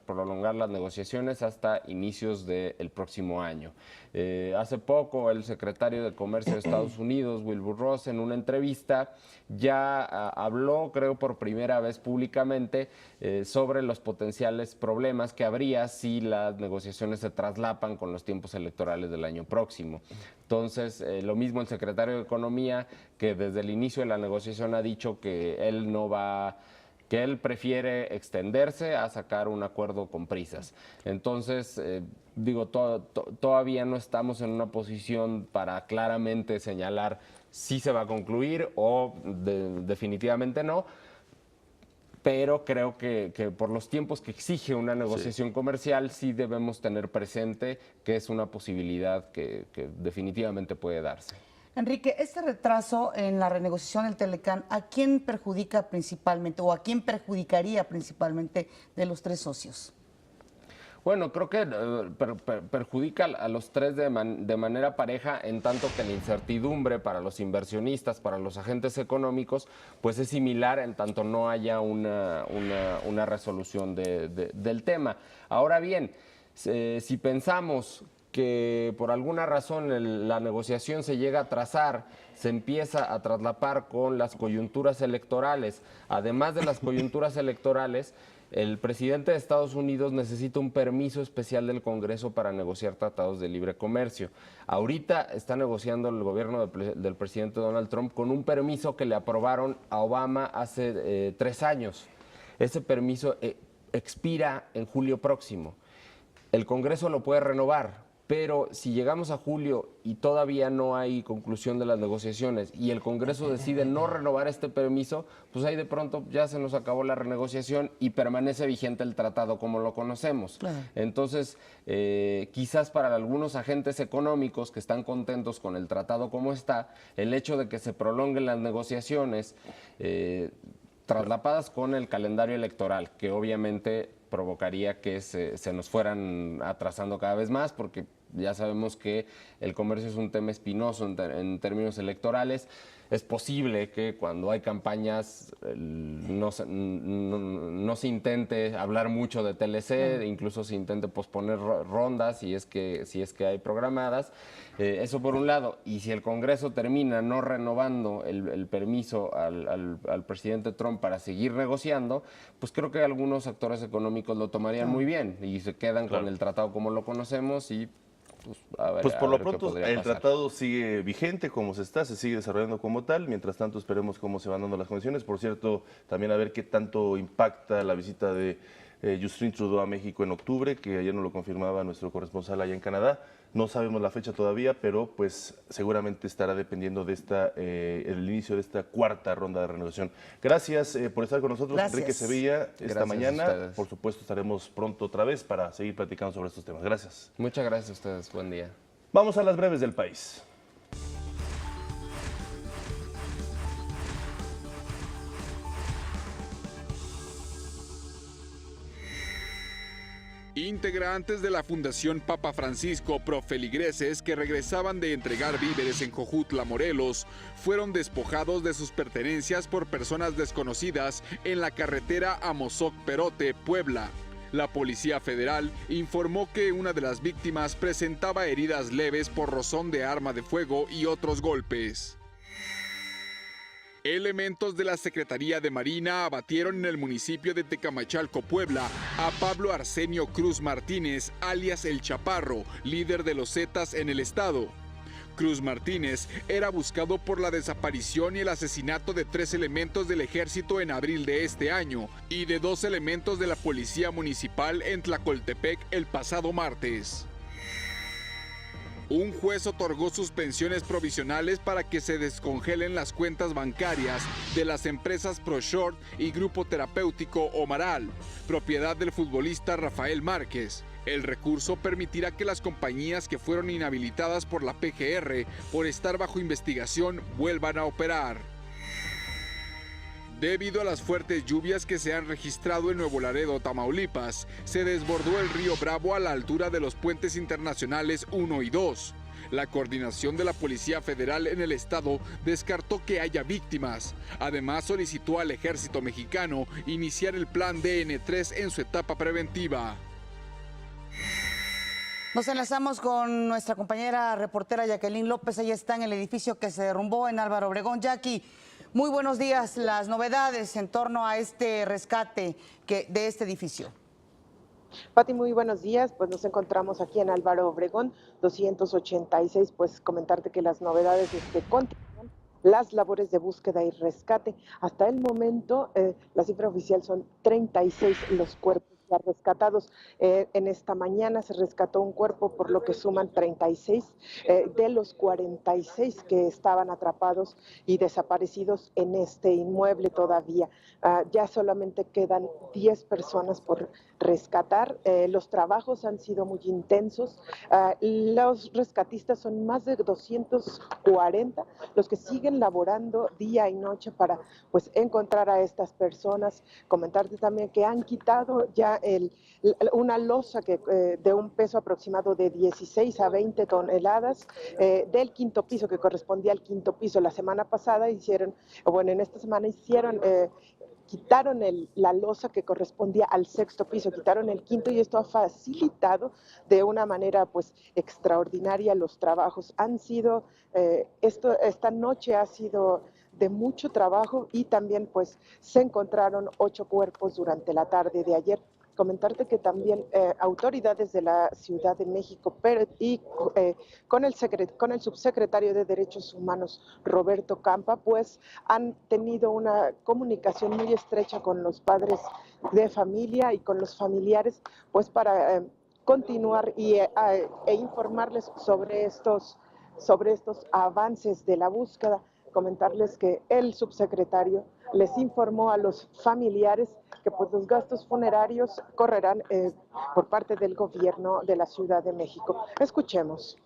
las negociaciones hasta inicios del próximo año. Hace poco, el secretario de Comercio de Estados Unidos, Wilbur Ross, en una entrevista ya habló, creo por primera vez públicamente, sobre los potenciales problemas que habría si las negociaciones se traslapan con los tiempos electorales del año próximo. Entonces, lo mismo el secretario de Economía, que desde el inicio de la negociación ha dicho que él prefiere extenderse a sacar un acuerdo con prisas. Entonces, todavía no estamos en una posición para claramente señalar si se va a concluir o definitivamente no, pero creo que por los tiempos que exige una negociación comercial, sí debemos tener presente que es una posibilidad que definitivamente puede darse. Enrique, este retraso en la renegociación del Telecán, ¿a quién perjudica principalmente o a quién perjudicaría principalmente de los 3 socios? Bueno, creo que perjudica a los 3 de manera pareja, en tanto que la incertidumbre para los inversionistas, para los agentes económicos, pues es similar en tanto no haya una resolución del tema. Ahora bien, si pensamos que por alguna razón la negociación se llega a atrasar, se empieza a traslapar con las coyunturas electorales, además de las coyunturas electorales, el presidente de Estados Unidos necesita un permiso especial del Congreso para negociar tratados de libre comercio. Ahorita está negociando el gobierno del presidente Donald Trump con un permiso que le aprobaron a Obama hace 3 años. Ese permiso expira en julio próximo. El Congreso lo puede renovar, pero si llegamos a julio y todavía no hay conclusión de las negociaciones y el Congreso decide no renovar este permiso, pues ahí de pronto ya se nos acabó la renegociación y permanece vigente el tratado como lo conocemos. Claro. Entonces, quizás para algunos agentes económicos que están contentos con el tratado como está, el hecho de que se prolonguen las negociaciones traslapadas con el calendario electoral, que obviamente provocaría que se nos fueran atrasando cada vez más, porque ya sabemos que el comercio es un tema espinoso en términos electorales. Es posible que cuando hay campañas no se intente hablar mucho de TLC, incluso se intente posponer rondas si es que hay programadas. Eso por un lado. Y si el Congreso termina no renovando el permiso al presidente Trump para seguir negociando, pues creo que algunos actores económicos lo tomarían muy bien y se quedan con el tratado como lo conocemos y pues por lo pronto el tratado sigue vigente como se sigue desarrollando como tal. Mientras tanto esperemos cómo se van dando las condiciones. Por cierto, también a ver qué tanto impacta la visita de Justin Trudeau a México en octubre, que ayer nos lo confirmaba nuestro corresponsal allá en Canadá. No sabemos la fecha todavía, pero pues seguramente estará dependiendo de el inicio de esta cuarta ronda de renovación. Gracias por estar con nosotros, Gracias. Enrique Sevilla, esta Gracias a mañana. ustedes. Por supuesto, estaremos pronto otra vez para seguir platicando sobre estos temas. Gracias. Muchas gracias a ustedes. Buen día. Vamos a las breves del país. Integrantes de la Fundación Papa Francisco pro feligreses que regresaban de entregar víveres en Jojutla, Morelos, fueron despojados de sus pertenencias por personas desconocidas en la carretera Amozoc-Perote, Puebla. La Policía Federal informó que una de las víctimas presentaba heridas leves por rozón de arma de fuego y otros golpes. Elementos de la Secretaría de Marina abatieron en el municipio de Tecamachalco, Puebla, a Pablo Arsenio Cruz Martínez, alias El Chaparro, líder de los Zetas en el estado. Cruz Martínez era buscado por la desaparición y el asesinato de 3 elementos del ejército en abril de este año y de 2 elementos de la policía municipal en Tlacoltepec el pasado martes. Un juez otorgó suspensiones provisionales para que se descongelen las cuentas bancarias de las empresas ProShort y Grupo Terapéutico Omaral, propiedad del futbolista Rafael Márquez. El recurso permitirá que las compañías que fueron inhabilitadas por la PGR por estar bajo investigación vuelvan a operar. Debido a las fuertes lluvias que se han registrado en Nuevo Laredo, Tamaulipas, se desbordó el río Bravo a la altura de los puentes internacionales 1 y 2. La coordinación de la Policía Federal en el estado descartó que haya víctimas. Además, solicitó al Ejército Mexicano iniciar el plan DN3 en su etapa preventiva. Nos enlazamos con nuestra compañera reportera Jacqueline López. Ella está en el edificio que se derrumbó en Álvaro Obregón. Jackie, muy buenos días. Las novedades en torno a este rescate de este edificio. Pati, muy buenos días. Pues nos encontramos aquí en Álvaro Obregón 286. Pues comentarte que las novedades continúan las labores de búsqueda y rescate. Hasta el momento, la cifra oficial son 36 los cuerpos ya rescatados. En esta mañana se rescató un cuerpo, por lo que suman 36 de los 46 que estaban atrapados y desaparecidos en este inmueble todavía. Ya solamente quedan 10 personas por rescatar. Los trabajos han sido muy intensos. Los rescatistas son más de 240 los que siguen laborando día y noche para pues encontrar a estas personas. Comentarte también que han quitado ya una losa de un peso aproximado de 16 a 20 toneladas del quinto piso, que correspondía al quinto piso. La semana pasada en esta semana quitaron la losa que correspondía al sexto piso, quitaron el quinto, y esto ha facilitado de una manera pues extraordinaria los trabajos. Esta noche ha sido de mucho trabajo, y también pues se encontraron 8 cuerpos durante la tarde de ayer. Comentarte que también autoridades de la Ciudad de México con el subsecretario de Derechos Humanos, Roberto Campa, pues han tenido una comunicación muy estrecha con los padres de familia y con los familiares, pues para continuar e informarles sobre estos avances de la búsqueda. Comentarles que el subsecretario les informó a los familiares que pues los gastos funerarios correrán por parte del gobierno de la Ciudad de México. Escuchemos.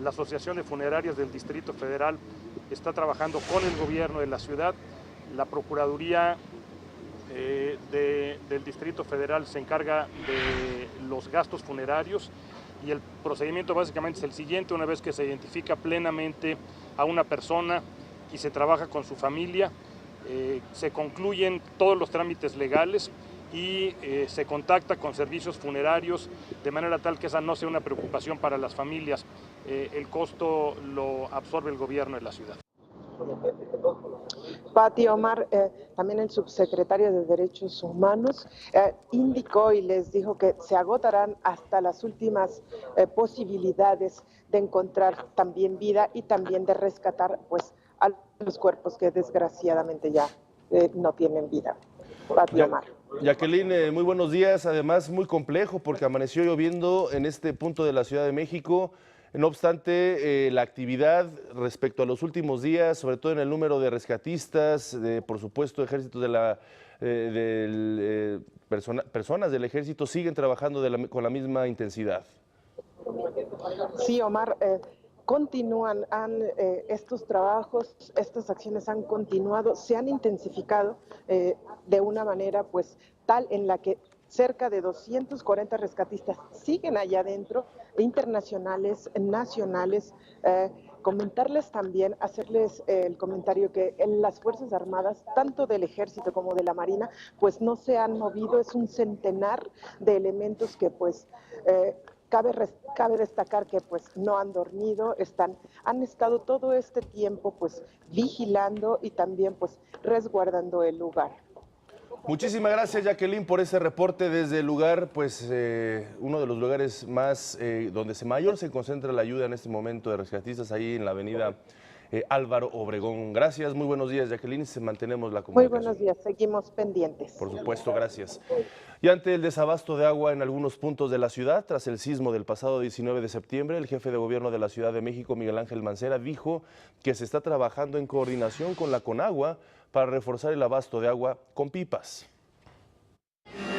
La Asociación de Funerarias del Distrito Federal está trabajando con el gobierno de la ciudad. La Procuraduría del Distrito Federal se encarga de los gastos funerarios, y el procedimiento básicamente es el siguiente: una vez que se identifica plenamente a una persona y se trabaja con su familia, se concluyen todos los trámites legales y se contacta con servicios funerarios de manera tal que esa no sea una preocupación para las familias. El costo lo absorbe el gobierno de la ciudad. Pati, Omar, también el subsecretario de Derechos Humanos indicó y les dijo que se agotarán hasta las últimas posibilidades de encontrar también vida y también de rescatar pues a los cuerpos que desgraciadamente ya no tienen vida. Pati, Omar. Jacqueline, muy buenos días. Además, muy complejo porque amaneció lloviendo en este punto de la Ciudad de México. No obstante, la actividad respecto a los últimos días, sobre todo en el número de rescatistas, por supuesto, ejércitos personas del ejército siguen trabajando con la misma intensidad. Sí, Omar, continúan, estos trabajos, estas acciones han continuado, se han intensificado de una manera pues tal en la que cerca de 240 rescatistas siguen allá adentro, internacionales, nacionales. Comentarles también, hacerles el comentario que en las Fuerzas Armadas, tanto del Ejército como de la Marina, pues no se han movido, es un centenar de elementos que pues cabe destacar que pues no han dormido, han estado todo este tiempo pues vigilando y también pues resguardando el lugar. Muchísimas gracias, Jacqueline, por ese reporte desde el lugar, pues uno de los lugares más donde mayor se concentra la ayuda en este momento de rescatistas, ahí en la avenida Álvaro Obregón. Gracias, muy buenos días, Jacqueline, mantenemos la comunicación. Muy buenos días, seguimos pendientes. Por supuesto, gracias. Y ante el desabasto de agua en algunos puntos de la ciudad, tras el sismo del pasado 19 de septiembre, el jefe de gobierno de la Ciudad de México, Miguel Ángel Mancera, dijo que se está trabajando en coordinación con la Conagua para reforzar el abasto de agua con pipas.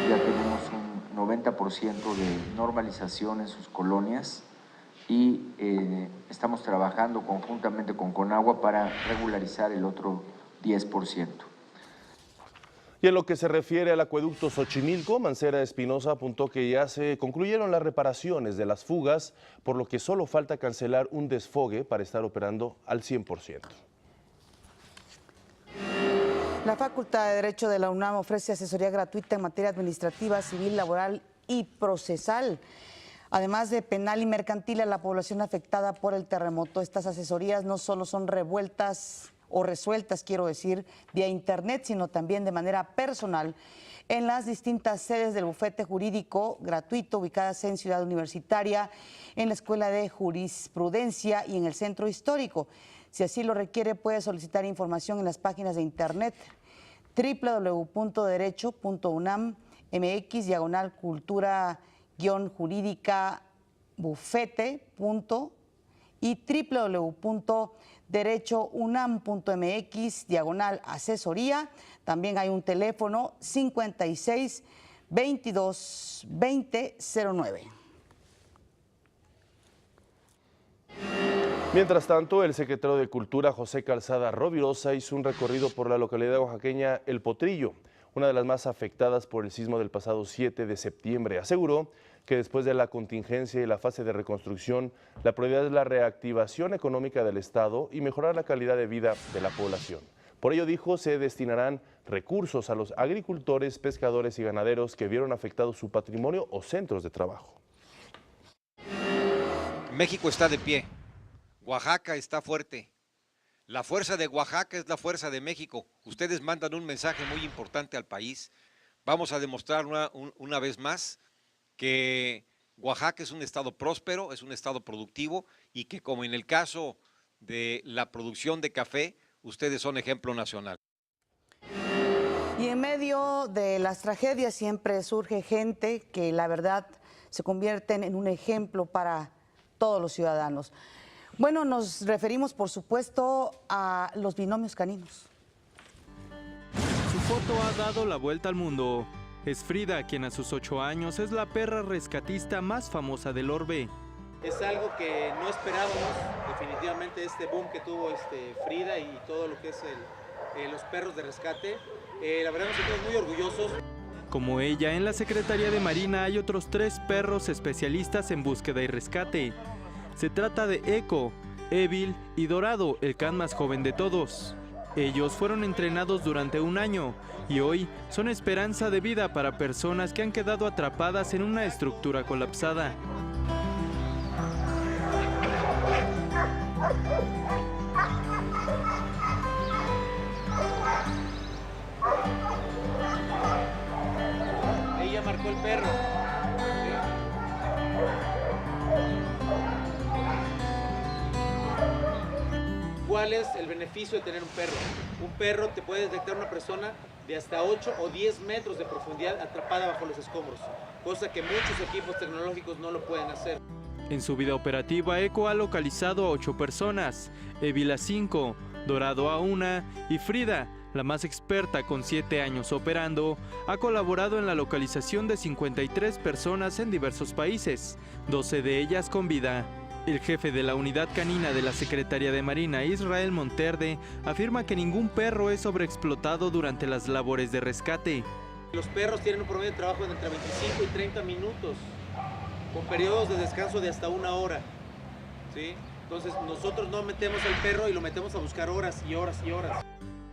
Ya tenemos un 90% de normalización en sus colonias y estamos trabajando conjuntamente con Conagua para regularizar el otro 10%. Y en lo que se refiere al acueducto Xochimilco, Mancera Espinosa apuntó que ya se concluyeron las reparaciones de las fugas, por lo que solo falta cancelar un desfogue para estar operando al 100%. La Facultad de Derecho de la UNAM ofrece asesoría gratuita en materia administrativa, civil, laboral y procesal, además de penal y mercantil a la población afectada por el terremoto. Estas asesorías no solo son resueltas, vía internet, sino también de manera personal en las distintas sedes del bufete jurídico gratuito ubicadas en Ciudad Universitaria, en la Escuela de Jurisprudencia y en el Centro Histórico. Si así lo requiere, puede solicitar información en las páginas de internet www.derecho.unam.mx/cultura-jurídica-bufete. Y www.derechounam.mx/asesoría. También hay un teléfono 56 22 20 09. Mientras tanto, el secretario de Cultura, José Calzada Rovirosa, hizo un recorrido por la localidad oaxaqueña El Potrillo, una de las más afectadas por el sismo del pasado 7 de septiembre. Aseguró que después de la contingencia y la fase de reconstrucción, la prioridad es la reactivación económica del Estado y mejorar la calidad de vida de la población. Por ello, dijo, se destinarán recursos a los agricultores, pescadores y ganaderos que vieron afectado su patrimonio o centros de trabajo. México está de pie. Oaxaca está fuerte. La fuerza de Oaxaca es la fuerza de México. Ustedes mandan un mensaje muy importante al país. Vamos a demostrar una vez más que Oaxaca es un estado próspero, es un estado productivo y que, como en el caso de la producción de café, ustedes son ejemplo nacional. Y en medio de las tragedias siempre surge gente que la verdad se convierten en un ejemplo para todos los ciudadanos. Bueno, nos referimos por supuesto a los binomios caninos. Su foto ha dado la vuelta al mundo. Es Frida, quien a sus 8 años es la perra rescatista más famosa del orbe. Es algo que no esperábamos, definitivamente este boom que tuvo Frida y todo lo que es los perros de rescate. La verdad nos sentimos muy orgullosos. Como ella, en la Secretaría de Marina hay otros 3 perros especialistas en búsqueda y rescate. Se trata de Eco, Evil y Dorado, el can más joven de todos. Ellos fueron entrenados durante 1 año y hoy son esperanza de vida para personas que han quedado atrapadas en una estructura colapsada. Ella marcó el perro. ¿Cuál es el beneficio de tener un perro? Un perro te puede detectar una persona de hasta 8 o 10 metros de profundidad atrapada bajo los escombros, cosa que muchos equipos tecnológicos no lo pueden hacer. En su vida operativa, ECO ha localizado a 8 personas, Evil a 5, Dorado a 1 y Frida, la más experta con 7 años operando, ha colaborado en la localización de 53 personas en diversos países, 12 de ellas con vida. El jefe de la unidad canina de la Secretaría de Marina, Israel Monterde, afirma que ningún perro es sobreexplotado durante las labores de rescate. Los perros tienen un promedio de trabajo de entre 25 y 30 minutos, con periodos de descanso de hasta 1 hora, ¿sí? Entonces nosotros no metemos al perro y lo metemos a buscar horas y horas y horas.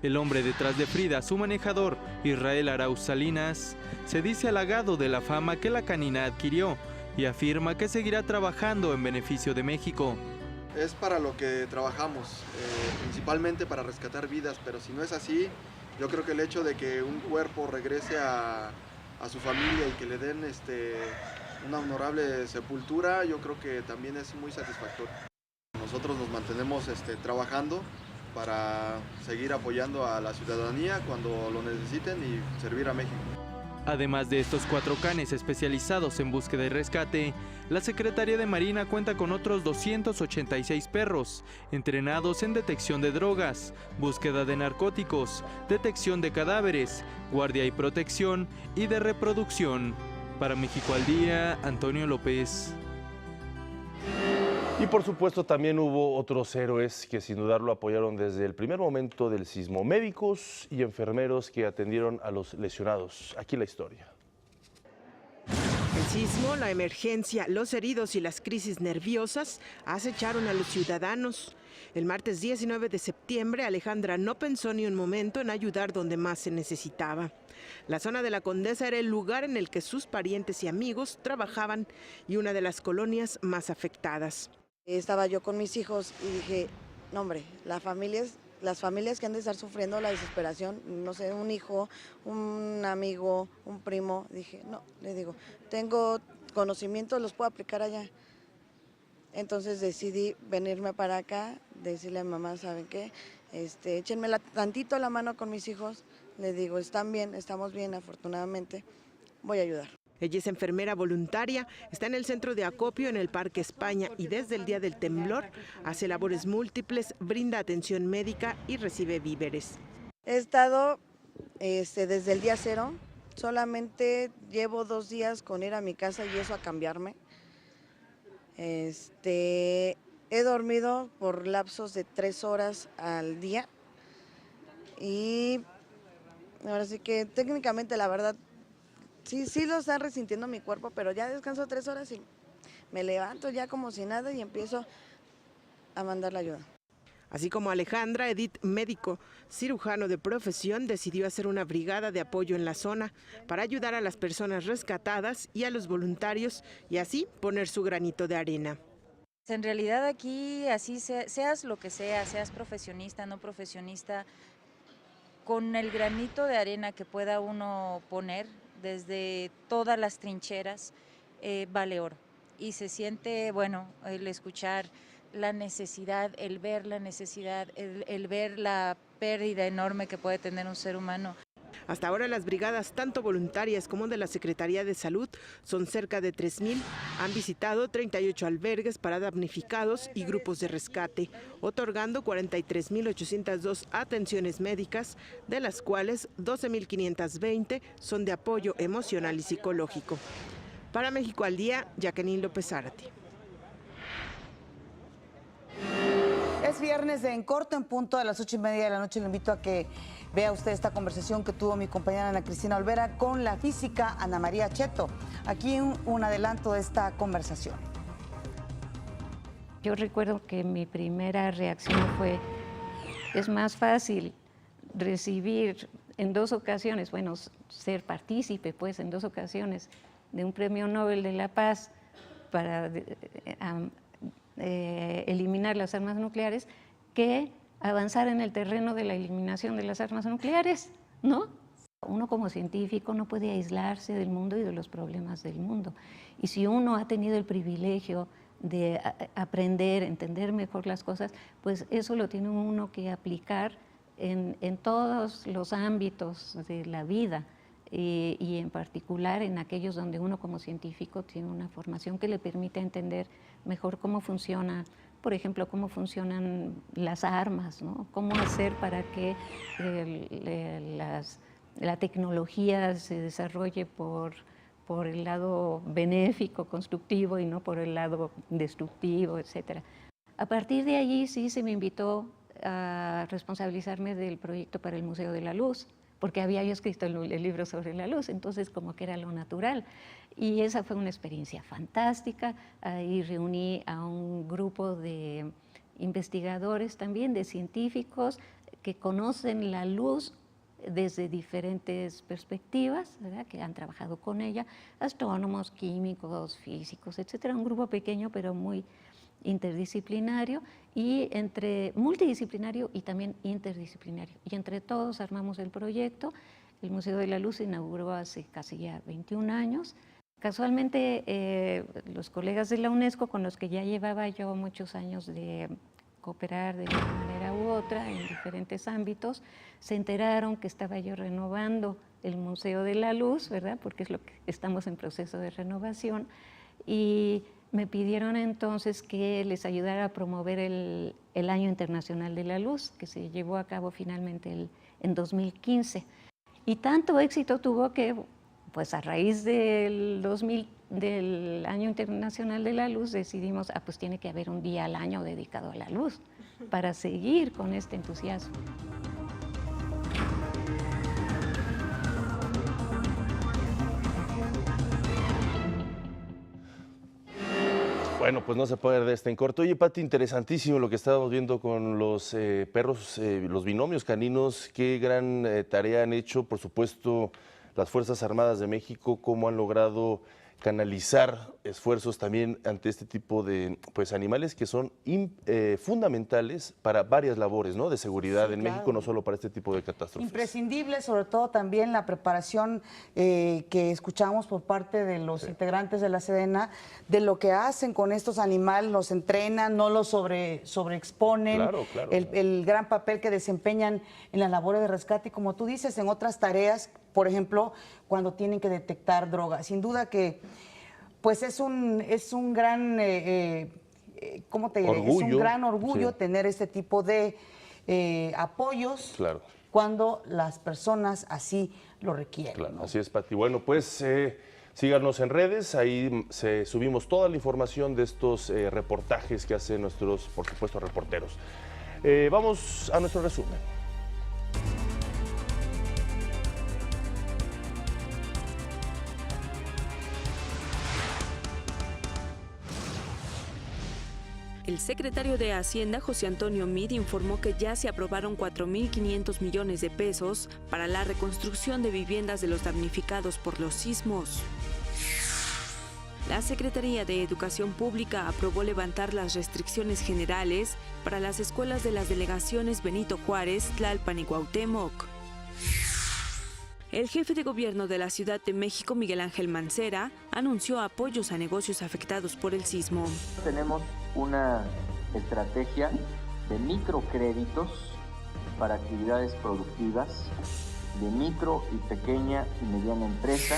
El hombre detrás de Frida, su manejador, Israel Arauz Salinas, se dice halagado de la fama que la canina adquirió y afirma que seguirá trabajando en beneficio de México. Es para lo que trabajamos, principalmente para rescatar vidas, pero si no es así, yo creo que el hecho de que un cuerpo regrese a su familia y que le den una honorable sepultura, yo creo que también es muy satisfactorio. Nosotros nos mantenemos trabajando para seguir apoyando a la ciudadanía cuando lo necesiten y servir a México. Además de estos 4 canes especializados en búsqueda y rescate, la Secretaría de Marina cuenta con otros 286 perros, entrenados en detección de drogas, búsqueda de narcóticos, detección de cadáveres, guardia y protección y de reproducción. Para México al Día, Antonio López. Y por supuesto también hubo otros héroes que sin dudarlo apoyaron desde el primer momento del sismo, médicos y enfermeros que atendieron a los lesionados. Aquí la historia. El sismo, la emergencia, los heridos y las crisis nerviosas acecharon a los ciudadanos. El martes 19 de septiembre, Alejandra no pensó ni un momento en ayudar donde más se necesitaba. La zona de la Condesa era el lugar en el que sus parientes y amigos trabajaban y una de las colonias más afectadas. Estaba yo con mis hijos y dije, no hombre, las familias que han de estar sufriendo la desesperación, no sé, un hijo, un amigo, un primo, dije, no, le digo, tengo conocimientos, los puedo aplicar allá. Entonces decidí venirme para acá, decirle a mi mamá, ¿saben qué? Échenme tantito la mano con mis hijos, le digo, están bien, estamos bien, afortunadamente, voy a ayudar. Ella es enfermera voluntaria, está en el centro de acopio en el Parque España y desde el día del temblor hace labores múltiples, brinda atención médica y recibe víveres. He estado desde el día 0, solamente llevo 2 días con ir a mi casa y eso a cambiarme. He dormido por lapsos de 3 horas al día y ahora sí que técnicamente la verdad sí lo está resintiendo mi cuerpo, pero ya descanso 3 horas y me levanto ya como si nada y empiezo a mandar la ayuda. Así como Alejandra, Edith, médico cirujano de profesión, decidió hacer una brigada de apoyo en la zona para ayudar a las personas rescatadas y a los voluntarios y así poner su granito de arena. En realidad aquí, así seas lo que seas profesionista, no profesionista, con el granito de arena que pueda uno poner desde todas las trincheras, vale oro. Y se siente, bueno, el escuchar la necesidad, el ver la necesidad, el ver la pérdida enorme que puede tener un ser humano. Hasta ahora las brigadas, tanto voluntarias como de la Secretaría de Salud, son cerca de 3,000. Han visitado 38 albergues para damnificados y grupos de rescate, otorgando 43,802 atenciones médicas, de las cuales 12,520 son de apoyo emocional y psicológico. Para México al Día, Jacqueline López Zárate. Es viernes de En Corto, en punto a las 8:30 de la noche. Le invito a que vea usted esta conversación que tuvo mi compañera Ana Cristina Olvera con la física Ana María Cheto. Aquí un adelanto de esta conversación. Yo recuerdo que mi primera reacción fue, es más fácil recibir en 2 ocasiones, bueno, ser partícipe pues en 2 ocasiones de un premio Nobel de la Paz para eliminar las armas nucleares, que avanzar en el terreno de la eliminación de las armas nucleares, ¿no? Uno como científico no puede aislarse del mundo y de los problemas del mundo. Y si uno ha tenido el privilegio de aprender, entender mejor las cosas, pues eso lo tiene uno que aplicar en todos los ámbitos de la vida y en particular en aquellos donde uno como científico tiene una formación que le permite entender mejor cómo funciona, por ejemplo, cómo funcionan las armas, ¿no? Cómo hacer para que la tecnología se desarrolle por el lado benéfico, constructivo y no por el lado destructivo, etc. A partir de allí sí se me invitó a responsabilizarme del proyecto para el Museo de la Luz, porque había yo escrito el libro sobre la luz, entonces como que era lo natural. Y esa fue una experiencia fantástica. Ahí reuní a un grupo de investigadores también, de científicos que conocen la luz desde diferentes perspectivas, ¿verdad?, que han trabajado con ella, astrónomos, químicos, físicos, etcétera. Un grupo pequeño pero muy interdisciplinario y multidisciplinario y también interdisciplinario. Y entre todos armamos el proyecto. El Museo de la Luz se inauguró hace casi ya 21 años. Casualmente los colegas de la UNESCO, con los que ya llevaba yo muchos años de cooperar de una manera u otra en diferentes ámbitos, se enteraron que estaba yo renovando el Museo de la Luz, ¿verdad?, porque es lo que estamos en proceso de renovación, y me pidieron entonces que les ayudara a promover el Año Internacional de la Luz, que se llevó a cabo finalmente en 2015. Y tanto éxito tuvo que, pues a raíz del Año Internacional de la Luz, decidimos, pues tiene que haber un día al año dedicado a la luz, para seguir con este entusiasmo. Bueno, pues no se puede de este en corto. Oye, Pati, interesantísimo lo que estábamos viendo con los perros, los binomios caninos. Qué gran tarea han hecho, por supuesto, las Fuerzas Armadas de México, cómo han logrado canalizar esfuerzos también ante este tipo de animales que son fundamentales para varias labores, ¿no?, de seguridad en México, no solo para este tipo de catástrofes. Imprescindible, sobre todo también la preparación que escuchamos por parte de los integrantes de la Sedena, de lo que hacen con estos animales, los entrenan, no los sobreexponen, Claro. El gran papel que desempeñan en las labores de rescate y, como tú dices, en otras tareas, por ejemplo, cuando tienen que detectar drogas. Sin duda que pues es un gran, ¿cómo te diré? Orgullo, es un gran orgullo, sí, tener este tipo de apoyos, claro, cuando las personas así lo requieren. Claro, ¿no? Así es, Pati. Bueno, pues síganos en redes, ahí subimos toda la información de estos reportajes que hacen nuestros, por supuesto, reporteros. Vamos a nuestro resumen. El secretario de Hacienda, José Antonio Meade, informó que ya se aprobaron 4.500 millones de pesos para la reconstrucción de viviendas de los damnificados por los sismos. La Secretaría de Educación Pública aprobó levantar las restricciones generales para las escuelas de las delegaciones Benito Juárez, Tlalpan y Cuauhtémoc. El jefe de gobierno de la Ciudad de México, Miguel Ángel Mancera, anunció apoyos a negocios afectados por el sismo. Tenemos una estrategia de microcréditos para actividades productivas, de micro y pequeña y mediana empresa.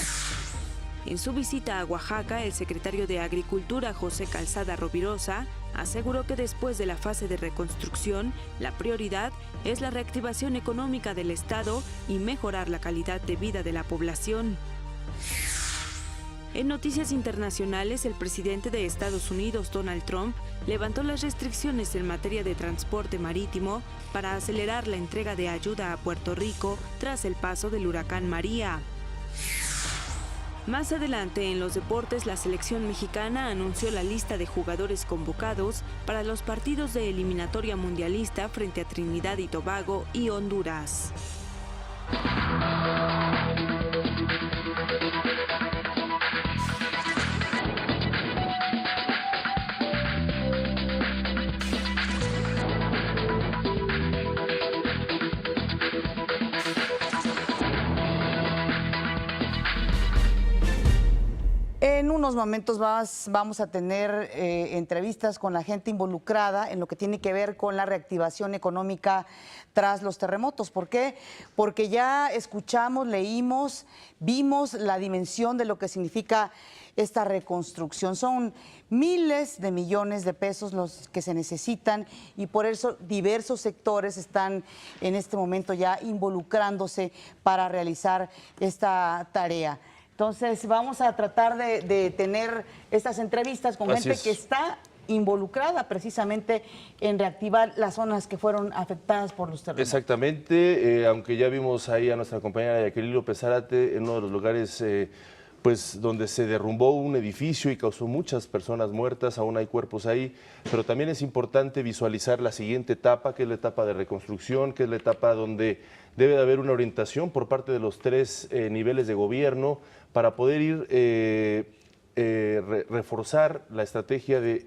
En su visita a Oaxaca, el secretario de Agricultura, José Calzada Rovirosa, aseguró que después de la fase de reconstrucción, la prioridad es la reactivación económica del Estado y mejorar la calidad de vida de la población. En noticias internacionales, el presidente de Estados Unidos, Donald Trump, levantó las restricciones en materia de transporte marítimo para acelerar la entrega de ayuda a Puerto Rico tras el paso del huracán María. Más adelante, en los deportes, la selección mexicana anunció la lista de jugadores convocados para los partidos de eliminatoria mundialista frente a Trinidad y Tobago y Honduras. En en unos momentos más vamos a tener entrevistas con la gente involucrada en lo que tiene que ver con la reactivación económica tras los terremotos. ¿Por qué? Porque ya escuchamos, leímos, vimos la dimensión de lo que significa esta reconstrucción. Son miles de millones de pesos los que se necesitan y por eso diversos sectores están en este momento ya involucrándose para realizar esta tarea. Entonces vamos a tratar de tener estas entrevistas con gente que está involucrada precisamente en reactivar las zonas que fueron afectadas por los terremotos. Exactamente, aunque ya vimos ahí a nuestra compañera Jacqueline López Zárate en uno de los lugares pues donde se derrumbó un edificio y causó muchas personas muertas, aún hay cuerpos ahí, pero también es importante visualizar la siguiente etapa, que es la etapa de reconstrucción, que es la etapa donde debe de haber una orientación por parte de los tres niveles de gobierno para poder ir reforzar la estrategia de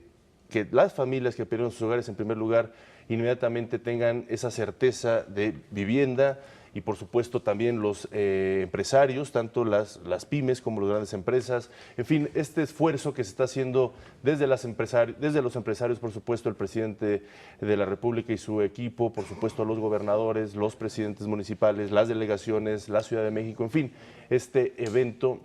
que las familias que perdieron sus hogares en primer lugar inmediatamente tengan esa certeza de vivienda, y por supuesto también los empresarios, tanto las pymes como las grandes empresas. En fin, este esfuerzo que se está haciendo desde los empresarios, por supuesto el presidente de la República y su equipo, por supuesto los gobernadores, los presidentes municipales, las delegaciones, la Ciudad de México, en fin, este evento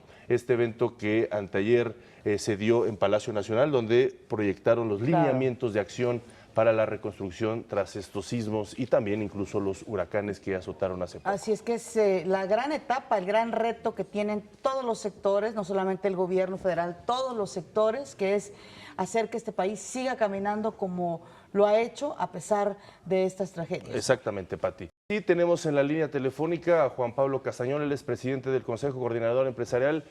que anteayer se dio en Palacio Nacional, donde proyectaron los lineamientos de acción para la reconstrucción tras estos sismos y también incluso los huracanes que azotaron hace poco. Así es que es la gran etapa, el gran reto que tienen todos los sectores, no solamente el gobierno federal, todos los sectores, que es hacer que este país siga caminando como lo ha hecho a pesar de estas tragedias. Exactamente, Pati. Y tenemos en la línea telefónica a Juan Pablo Castañón, él es presidente del Consejo Coordinador Empresarial,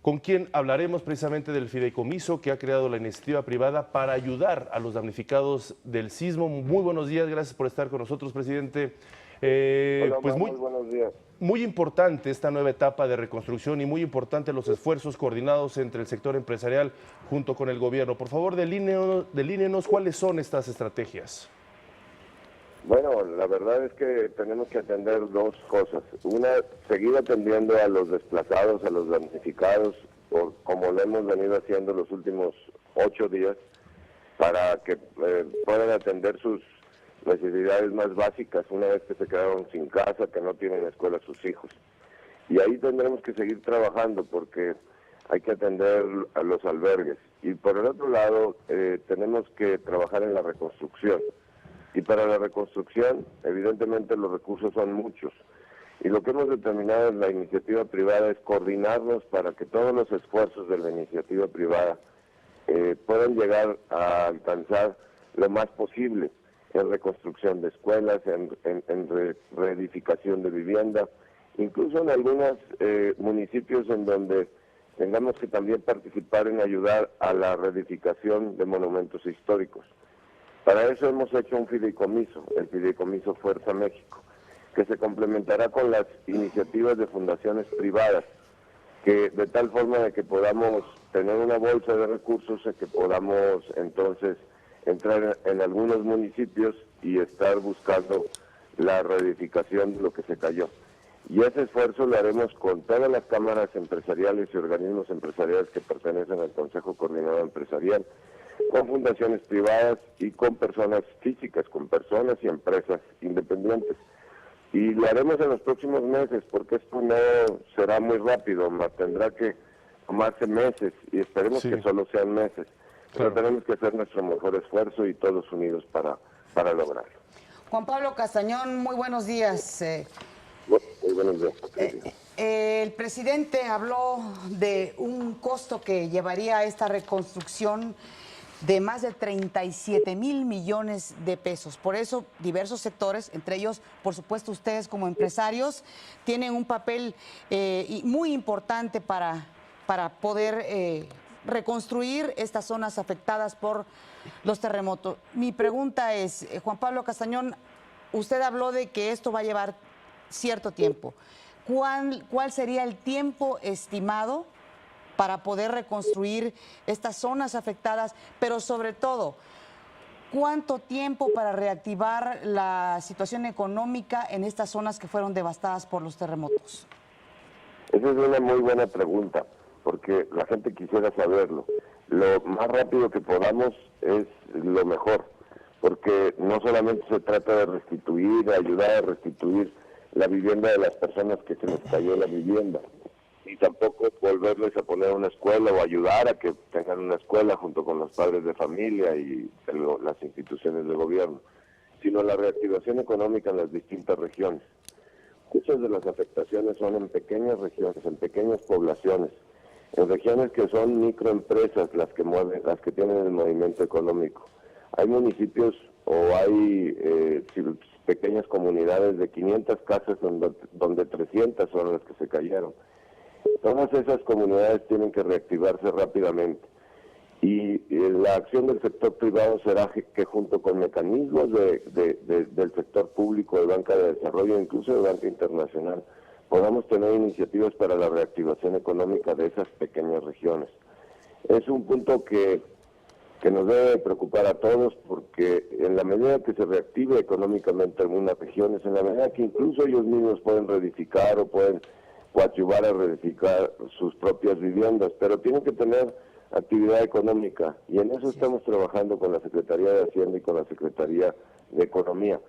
con quien hablaremos precisamente del fideicomiso que ha creado la iniciativa privada para ayudar a los damnificados del sismo. Muy buenos días, gracias por estar con nosotros, presidente. Hola, pues muy buenos días. Muy importante esta nueva etapa de reconstrucción y muy importante los esfuerzos coordinados entre el sector empresarial junto con el gobierno. Por favor, delínenos cuáles son estas estrategias. Bueno, la verdad es que tenemos que atender dos cosas. Una, seguir atendiendo a los desplazados, a los damnificados, como lo hemos venido haciendo los últimos 8 días, para que puedan atender sus necesidades más básicas, una vez que se quedaron sin casa, que no tienen escuela sus hijos. Y ahí tendremos que seguir trabajando porque hay que atender a los albergues. Y por el otro lado, tenemos que trabajar en la reconstrucción. Y para la reconstrucción, evidentemente los recursos son muchos. Y lo que hemos determinado en la iniciativa privada es coordinarnos para que todos los esfuerzos de la iniciativa privada puedan llegar a alcanzar lo más posible en reconstrucción de escuelas, en reedificación de vivienda, incluso en algunos municipios en donde tengamos que también participar en ayudar a la reedificación de monumentos históricos. Para eso hemos hecho un fideicomiso, el Fideicomiso Fuerza México, que se complementará con las iniciativas de fundaciones privadas, que de tal forma de que podamos tener una bolsa de recursos y que podamos entonces entrar en algunos municipios y estar buscando la reedificación de lo que se cayó. Y ese esfuerzo lo haremos con todas las cámaras empresariales y organismos empresariales que pertenecen al Consejo Coordinador Empresarial, con fundaciones privadas y con personas físicas, con personas y empresas independientes. Y lo haremos en los próximos meses, porque esto no será muy rápido, tendrá que tomarse meses, y esperemos que solo sean meses. Pero tenemos que hacer nuestro mejor esfuerzo y todos unidos para lograrlo. Juan Pablo Castañón, muy buenos días. Muy buenos días. El presidente habló de un costo que llevaría a esta reconstrucción de más de 37 mil millones de pesos. Por eso diversos sectores, entre ellos, por supuesto, ustedes como empresarios, tienen un papel muy importante para poder reconstruir estas zonas afectadas por los terremotos. Mi pregunta es, Juan Pablo Castañón, usted habló de que esto va a llevar cierto tiempo. ¿Cuál sería el tiempo estimado para poder reconstruir estas zonas afectadas, pero sobre todo, cuánto tiempo para reactivar la situación económica en estas zonas que fueron devastadas por los terremotos? Esa es una muy buena pregunta, porque la gente quisiera saberlo. Lo más rápido que podamos es lo mejor, porque no solamente se trata de restituir, de ayudar a restituir la vivienda de las personas que se les cayó la vivienda, y tampoco volverles a poner una escuela o ayudar a que tengan una escuela junto con los padres de familia y las instituciones de gobierno, sino la reactivación económica en las distintas regiones. Muchas de las afectaciones son en pequeñas regiones, en pequeñas poblaciones, en regiones que son microempresas las que mueven, las que tienen el movimiento económico. Hay municipios o hay pequeñas comunidades de 500 casas donde 300 son las que se cayeron. Todas esas comunidades tienen que reactivarse rápidamente y la acción del sector privado será que junto con mecanismos del sector público, de banca de desarrollo, incluso de banca internacional, podamos tener iniciativas para la reactivación económica de esas pequeñas regiones. Es un punto que nos debe preocupar a todos, porque en la medida que se reactive económicamente algunas regiones, en la medida que incluso ellos mismos pueden reedificar o pueden coadyuvar a reedificar sus propias viviendas, pero tienen que tener actividad económica, y en eso estamos trabajando con la Secretaría de Hacienda y con la Secretaría de Economía.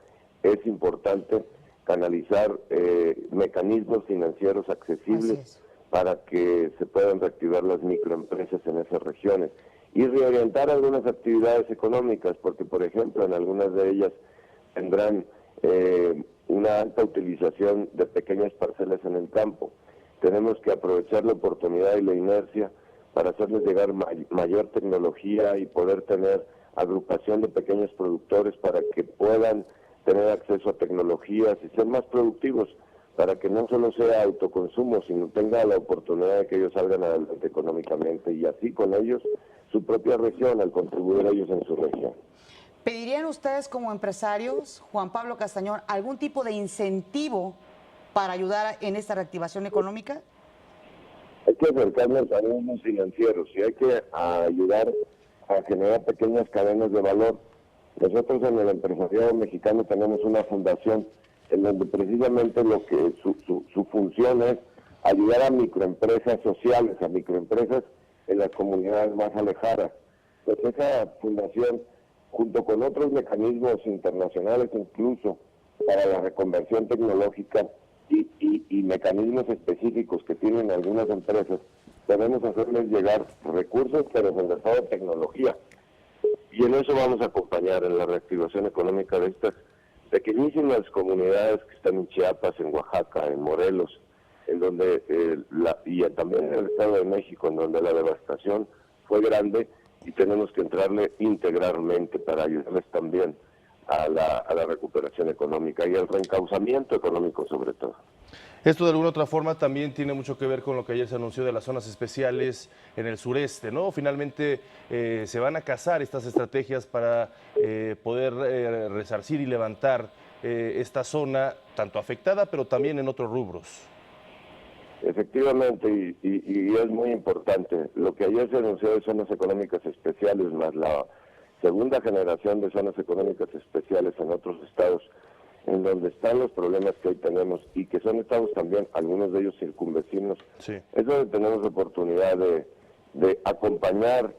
Es importante canalizar mecanismos financieros accesibles para que se puedan reactivar las microempresas en esas regiones y reorientar algunas actividades económicas, porque por ejemplo en algunas de ellas tendrán una alta utilización de pequeñas parcelas en el campo. Tenemos que aprovechar la oportunidad y la inercia para hacerles llegar mayor tecnología y poder tener agrupación de pequeños productores para que puedan tener acceso a tecnologías y ser más productivos, para que no solo sea autoconsumo, sino tenga la oportunidad de que ellos salgan adelante económicamente y así con ellos su propia región, al contribuir ellos en su región. ¿Pedirían ustedes como empresarios, Juan Pablo Castañón, algún tipo de incentivo para ayudar en esta reactivación económica? Hay que acercarnos a los financieros y hay que ayudar a generar pequeñas cadenas de valor. Nosotros en el empresariado mexicano tenemos una fundación en donde precisamente lo que su función es ayudar a microempresas sociales, a microempresas en las comunidades más alejadas. Pues esa fundación, junto con otros mecanismos internacionales incluso para la reconversión tecnológica y mecanismos específicos que tienen algunas empresas, debemos hacerles llegar recursos, pero sobre todo tecnología. Y en eso vamos a acompañar en la reactivación económica de estas pequeñísimas comunidades que están en Chiapas, en Oaxaca, en Morelos, en donde y también en el Estado de México, en donde la devastación fue grande y tenemos que entrarle integralmente para ayudarles también a la recuperación económica y al reencauzamiento económico sobre todo. Esto de alguna otra forma también tiene mucho que ver con lo que ayer se anunció de las zonas especiales en el sureste, ¿no? Finalmente se van a cazar estas estrategias para poder resarcir y levantar esta zona tanto afectada, pero también en otros rubros. Efectivamente, y es muy importante. Lo que ayer se anunció de zonas económicas especiales, más la segunda generación de zonas económicas especiales en otros estados, en donde están los problemas que hoy tenemos y que son estados también, algunos de ellos circunvecinos, sí, es donde tenemos la oportunidad de acompañar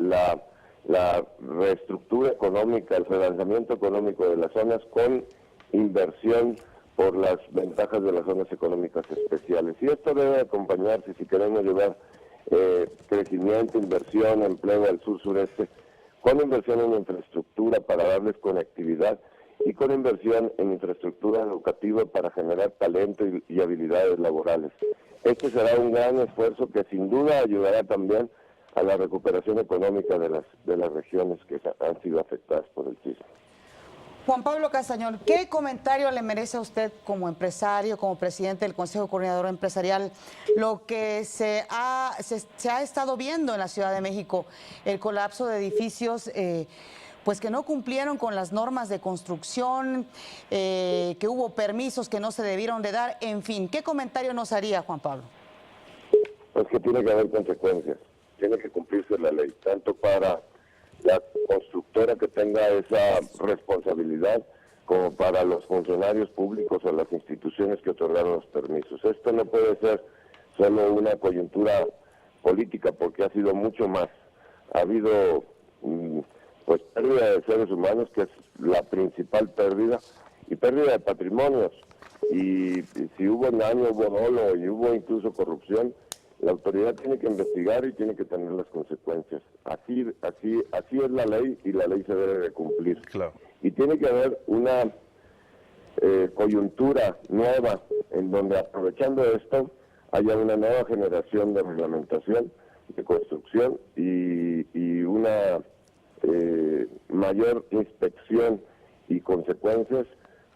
la reestructura económica, el relanzamiento económico de las zonas con inversión por las ventajas de las zonas económicas especiales. Y esto debe acompañarse si queremos llevar crecimiento, inversión, empleo al sur-sureste, con inversión en infraestructura para darles conectividad y con inversión en infraestructura educativa para generar talento y habilidades laborales. Este será un gran esfuerzo que sin duda ayudará también a la recuperación económica de las regiones que han sido afectadas por el sismo. Juan Pablo Castañón, ¿qué comentario le merece a usted como empresario, como presidente del Consejo Coordinador Empresarial, lo que se ha estado viendo en la Ciudad de México, el colapso de edificios pues que no cumplieron con las normas de construcción, que hubo permisos que no se debieron de dar, en fin, ¿qué comentario nos haría, Juan Pablo? Pues que tiene que haber consecuencias, tiene que cumplirse la ley, tanto para la constructora que tenga esa responsabilidad como para los funcionarios públicos o las instituciones que otorgaron los permisos. Esto no puede ser solo una coyuntura política, porque ha sido mucho más. Ha habido pues pérdida de seres humanos, que es la principal pérdida, y pérdida de patrimonios. Y si hubo engaño, hubo dolo y hubo incluso corrupción, la autoridad tiene que investigar y tiene que tener las consecuencias. Así es la ley, y la ley se debe de cumplir. Claro. Y tiene que haber una coyuntura nueva en donde, aprovechando esto, haya una nueva generación de reglamentación, de construcción y una mayor inspección y consecuencias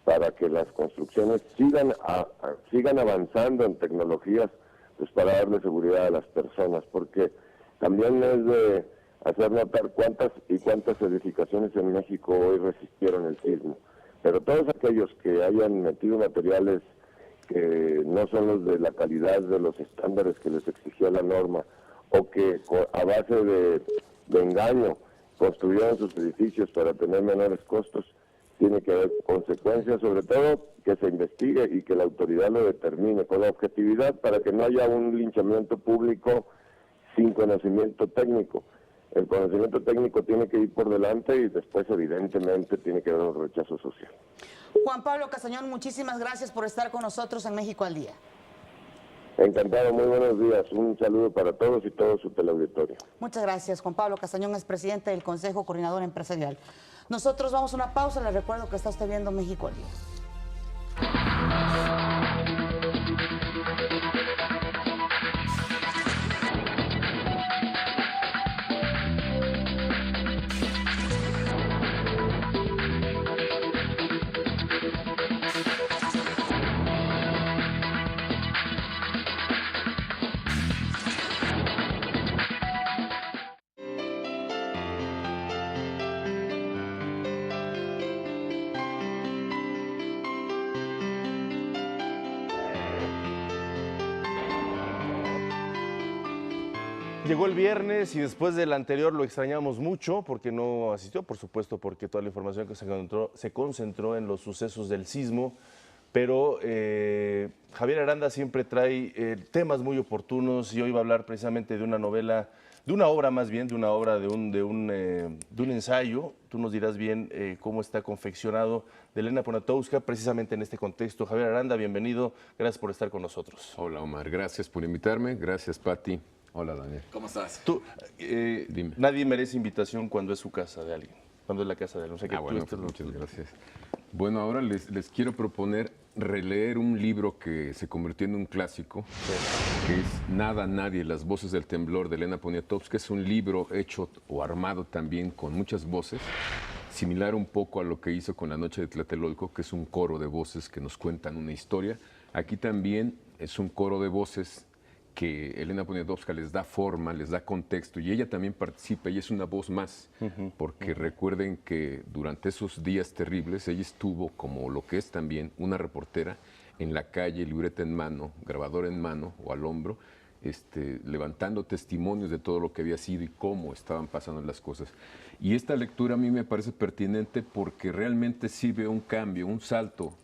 para que las construcciones sigan avanzando en tecnologías, pues para darle seguridad a las personas, porque también es de hacer notar cuántas edificaciones en México hoy resistieron el sismo. Pero todos aquellos que hayan metido materiales que no son los de la calidad de los estándares que les exigía la norma, o que a base de engaño construyeron sus edificios para tener menores costos, tiene que haber consecuencias, sobre todo que se investigue y que la autoridad lo determine con la objetividad, para que no haya un linchamiento público sin conocimiento técnico. El conocimiento técnico tiene que ir por delante y después, evidentemente, tiene que haber un rechazo social. Juan Pablo Castañón, muchísimas gracias por estar con nosotros en México al Día. Encantado, muy buenos días. Un saludo para todos y todo su teleauditorio. Muchas gracias. Juan Pablo Castañón es presidente del Consejo Coordinador Empresarial. Nosotros vamos a una pausa. Les recuerdo que está usted viendo México al Día. Llegó el viernes y después del anterior lo extrañamos mucho porque no asistió, por supuesto, porque toda la información que se concentró en los sucesos del sismo, pero Javier Aranda siempre trae temas muy oportunos, y hoy va a hablar precisamente de una novela, de una obra más bien, de una obra, de un ensayo. Tú nos dirás bien cómo está confeccionado, de Elena Poniatowska, precisamente en este contexto. Javier Aranda, bienvenido, gracias por estar con nosotros. Hola Omar, gracias por invitarme, gracias Pati. Hola Daniel. ¿Cómo estás? Tú, nadie merece invitación cuando es su casa de alguien, cuando es la casa de alguien. O sea que bueno, pues muchas gracias. Bueno, ahora les quiero proponer releer un libro que se convirtió en un clásico, que es Nada, Nadie, las voces del temblor, de Elena Poniatowska. Es un libro hecho o armado también con muchas voces, similar un poco a lo que hizo con La Noche de Tlatelolco, que es un coro de voces que nos cuentan una historia. Aquí también es un coro de voces que Elena Poniatowska les da forma, les da contexto, y ella también participa, y es una voz más, porque recuerden que durante esos días terribles ella estuvo, como lo que es también una reportera, en la calle, libreta en mano, grabadora en mano o al hombro, levantando testimonios de todo lo que había sido y cómo estaban pasando las cosas. Y esta lectura a mí me parece pertinente porque realmente sí veo un cambio, un salto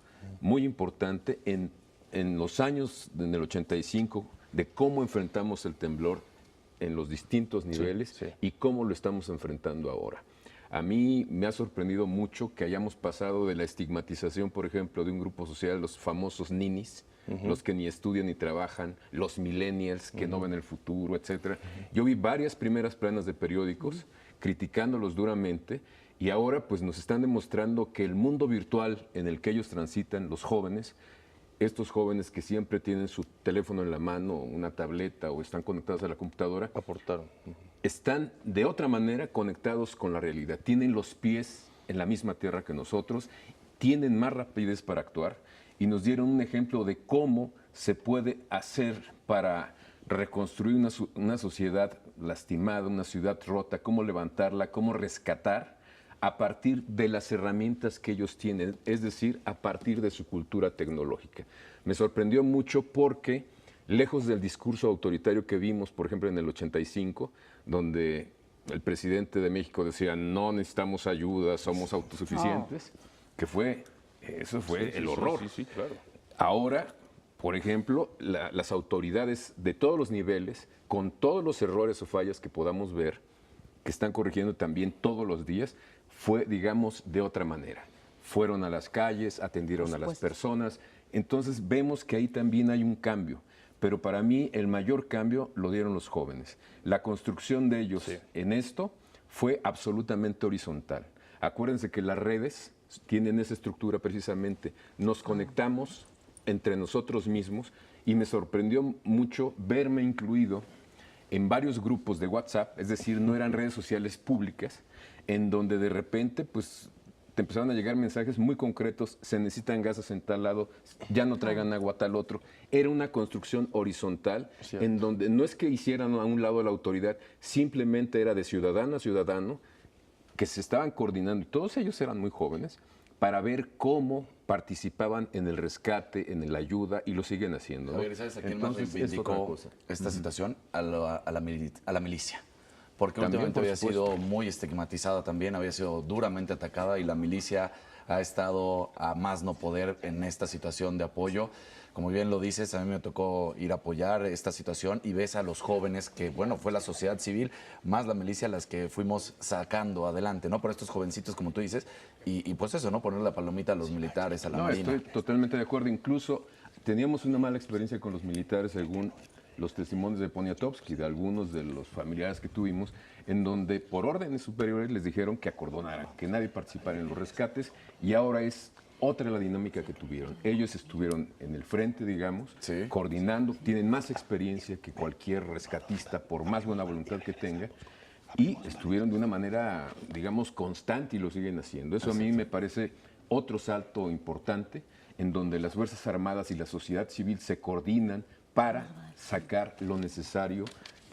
muy importante en los años, en el 85, de cómo enfrentamos el temblor en los distintos niveles y cómo lo estamos enfrentando ahora. A mí me ha sorprendido mucho que hayamos pasado de la estigmatización, por ejemplo, de un grupo social, los famosos ninis, los que ni estudian ni trabajan, los millennials que no ven el futuro, etc. Yo vi varias primeras planas de periódicos criticándolos duramente, y ahora pues nos están demostrando que el mundo virtual en el que ellos transitan, los jóvenes, estos jóvenes que siempre tienen su teléfono en la mano, una tableta, o están conectados a la computadora, están de otra manera conectados con la realidad. Tienen los pies en la misma tierra que nosotros, tienen más rapidez para actuar, y nos dieron un ejemplo de cómo se puede hacer para reconstruir una sociedad lastimada, una ciudad rota, cómo levantarla, cómo rescatar a partir de las herramientas que ellos tienen, es decir, a partir de su cultura tecnológica. Me sorprendió mucho porque, lejos del discurso autoritario que vimos, por ejemplo, en el 85, donde el presidente de México decía, no necesitamos ayuda, somos autosuficientes, que eso fue el horror. Claro. Ahora Por ejemplo, las autoridades de todos los niveles, con todos los errores o fallas que podamos ver, que están corrigiendo también todos los días, fue, digamos, de otra manera. Fueron a las calles, atendieron a las personas. Entonces vemos que ahí también hay un cambio. Pero para mí el mayor cambio lo dieron los jóvenes. La construcción de ellos en esto fue absolutamente horizontal. Acuérdense que las redes tienen esa estructura precisamente. Nos conectamos entre nosotros mismos y me sorprendió mucho verme incluido en varios grupos de WhatsApp, es decir, no eran redes sociales públicas, en donde de repente pues te empezaron a llegar mensajes muy concretos: se necesitan gases en tal lado, ya no traigan agua a tal otro. Era una construcción horizontal, en donde no es que hicieran a un lado la autoridad, simplemente era de ciudadano a ciudadano, que se estaban coordinando, y todos ellos eran muy jóvenes, para ver cómo participaban en el rescate, en la ayuda, y lo siguen haciendo, ¿no? Javier, ¿sabes a quién más reivindicó esta situación? A la milicia. Porque También, últimamente por había supuesto. sido muy estigmatizada también, había sido duramente atacada, y la milicia ha estado a más no poder en esta situación de apoyo. Como bien lo dices, a mí me tocó ir a apoyar esta situación y ves a los jóvenes que, bueno, fue la sociedad civil más la milicia las que fuimos sacando adelante, ¿no? Por estos jovencitos, como tú dices, y pues eso, ¿no? Poner la palomita a los militares, a la marina. Estoy totalmente de acuerdo. Incluso teníamos una mala experiencia con los militares, según los testimonios de Poniatowski, de algunos de los familiares que tuvimos, en donde por órdenes superiores les dijeron que acordonaran, que nadie participara en los rescates, y ahora es otra la dinámica que tuvieron. Ellos estuvieron en el frente, digamos, coordinando, tienen más experiencia que cualquier rescatista, por más buena voluntad que tenga, y estuvieron de una manera, digamos, constante, y lo siguen haciendo. Eso a mí me parece otro salto importante, en donde las Fuerzas Armadas y la sociedad civil se coordinan para sacar lo necesario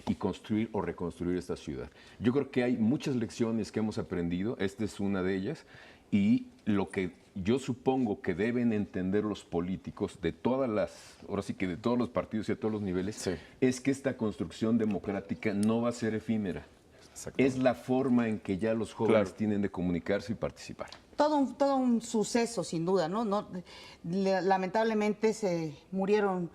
y construir o reconstruir esta ciudad. Yo creo que hay muchas lecciones que hemos aprendido, esta es una de ellas, y lo que yo supongo que deben entender los políticos de todas las, ahora sí que de todos los partidos y a todos los niveles, es que esta construcción democrática no va a ser efímera. Es la forma en que ya los jóvenes tienen de comunicarse y participar. Todo un suceso, sin duda, ¿no? Lamentablemente se murieron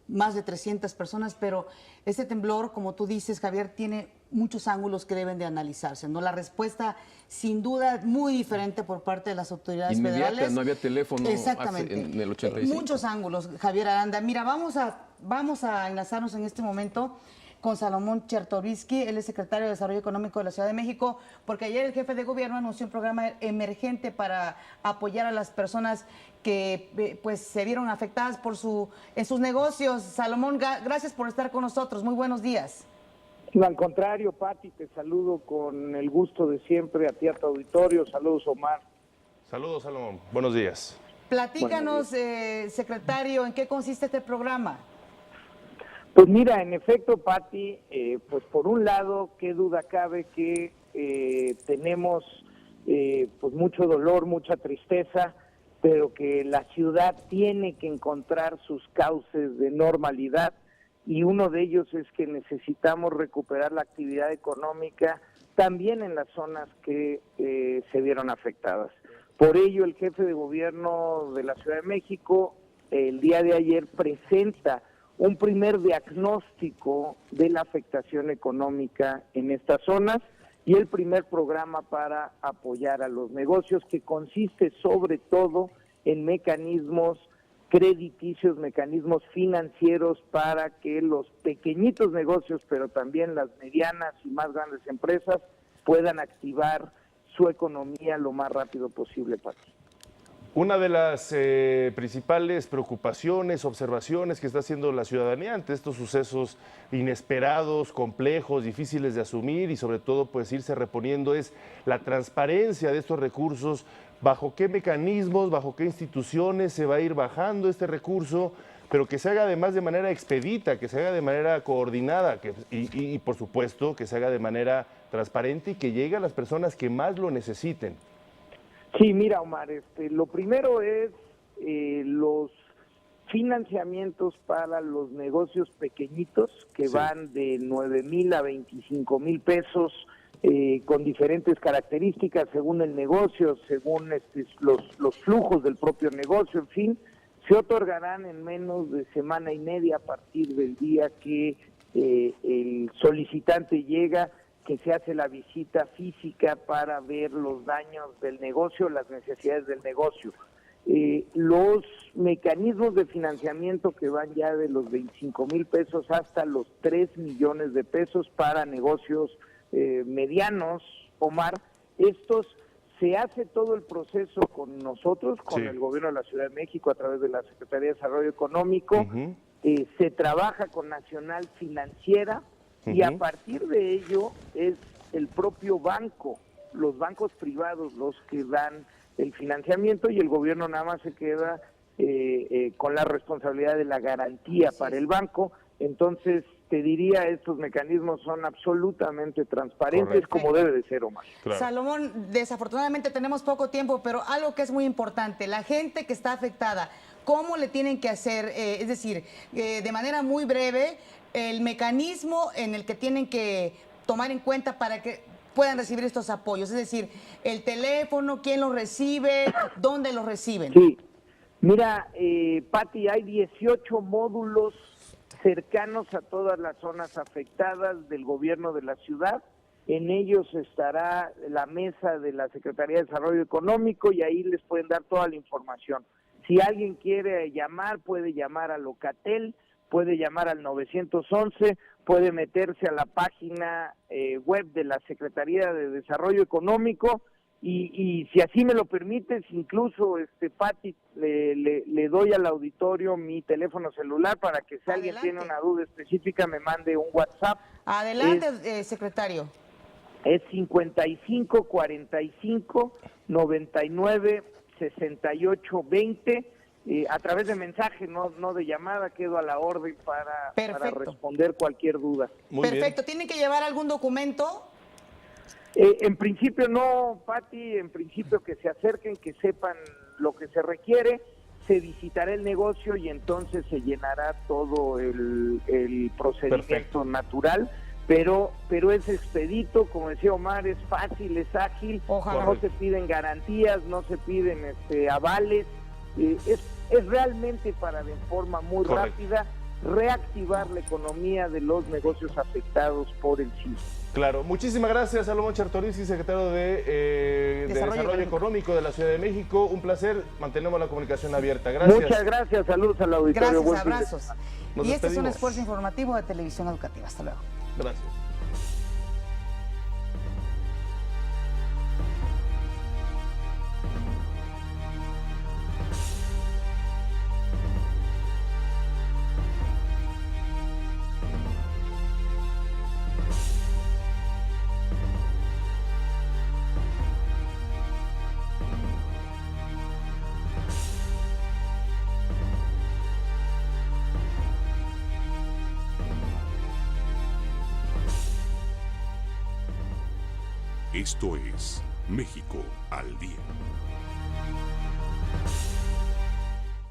más de 300 personas, pero este temblor, como tú dices, Javier, tiene muchos ángulos que deben de analizarse, ¿no? La respuesta, sin duda, muy diferente por parte de las autoridades federales. No había teléfono. Exactamente. En el 85. Muchos ángulos, Javier Aranda. Mira, vamos a enlazarnos en este momento con Salomón Chertorivsky, él es secretario de Desarrollo Económico de la Ciudad de México, porque ayer el jefe de gobierno anunció un programa emergente para apoyar a las personas que pues se vieron afectadas en sus negocios. Salomón, gracias por estar con nosotros. Muy buenos días. Al contrario, Pati, te saludo con el gusto de siempre, a ti, a tu auditorio. Saludos, Omar. Saludos, Salomón. Buenos días. Platícanos, secretario, ¿en qué consiste este programa? Pues mira, en efecto, Pati, pues por un lado, qué duda cabe que tenemos pues mucho dolor, mucha tristeza, pero que la ciudad tiene que encontrar sus cauces de normalidad, y uno de ellos es que necesitamos recuperar la actividad económica también en las zonas que se vieron afectadas. Por ello, el jefe de gobierno de la Ciudad de México el día de ayer presenta un primer diagnóstico de la afectación económica en estas zonas y el primer programa para apoyar a los negocios, que consiste sobre todo en mecanismos crediticios, mecanismos financieros para que los pequeñitos negocios, pero también las medianas y más grandes empresas, puedan activar su economía lo más rápido posible, Pati. Una de las principales preocupaciones, observaciones que está haciendo la ciudadanía ante estos sucesos inesperados, complejos, difíciles de asumir y sobre todo pues irse reponiendo es la transparencia de estos recursos, bajo qué mecanismos, bajo qué instituciones se va a ir bajando este recurso, pero que se haga además de manera expedita, que se haga de manera coordinada y por supuesto que se haga de manera transparente y que llegue a las personas que más lo necesiten. Sí, mira, Omar, lo primero es los financiamientos para los negocios pequeñitos que van de 9,000 a 25,000 pesos con diferentes características según el negocio, según los flujos del propio negocio, en fin. se otorgarán en menos de semana y media a partir del día que el solicitante llega, que se hace la visita física para ver los daños del negocio, las necesidades del negocio. Los mecanismos de financiamiento que van ya de los 25,000 pesos hasta los 3 millones de pesos para negocios medianos, Omar, estos se hace todo el proceso con nosotros, con el gobierno de la Ciudad de México a través de la Secretaría de Desarrollo Económico, se trabaja con Nacional Financiera y a partir de ello es el propio banco, los bancos privados los que dan el financiamiento y el gobierno nada más se queda con la responsabilidad de la garantía para el banco. Entonces, te diría, estos mecanismos son absolutamente transparentes, como debe de ser, Omar. Claro. Salomón, desafortunadamente tenemos poco tiempo, pero algo que es muy importante, la gente que está afectada, ¿cómo le tienen que hacer? Es decir, de manera muy breve, el mecanismo en el que tienen que tomar en cuenta para que puedan recibir estos apoyos, es decir, el teléfono, quién los recibe, dónde los reciben. Sí, mira, Pati, hay 18 módulos cercanos a todas las zonas afectadas del gobierno de la ciudad. En ellos estará la mesa de la Secretaría de Desarrollo Económico y ahí les pueden dar toda la información. Si alguien quiere llamar, puede llamar a Locatel, puede llamar al 911, puede meterse a la página web de la Secretaría de Desarrollo Económico y si así me lo permites, incluso, Pati, le doy al auditorio mi teléfono celular para que si alguien tiene una duda específica me mande un WhatsApp. Adelante, secretario. Es 55 45 99 68 20. A través de mensaje, no de llamada, quedo a la orden para responder cualquier duda. Perfecto. ¿Tienen que llevar algún documento? En principio no, Pati, en principio que se acerquen, que sepan lo que se requiere, se visitará el negocio y entonces se llenará todo el procedimiento natural, pero es expedito, como decía Omar, es fácil, es ágil, no se piden garantías, no se piden avales, es realmente para de forma muy rápida reactivar la economía de los negocios afectados por el sismo. Claro, muchísimas gracias, Salomón Chertorivsky, secretario de Desarrollo Económico de la Ciudad de México. Un placer, mantenemos la comunicación abierta. Gracias. Muchas gracias, saludos al auditorio. Gracias, abrazos. Nos y este es un despedimos. esfuerzo informativo de Televisión Educativa. Hasta luego. Gracias. Esto es México al Día.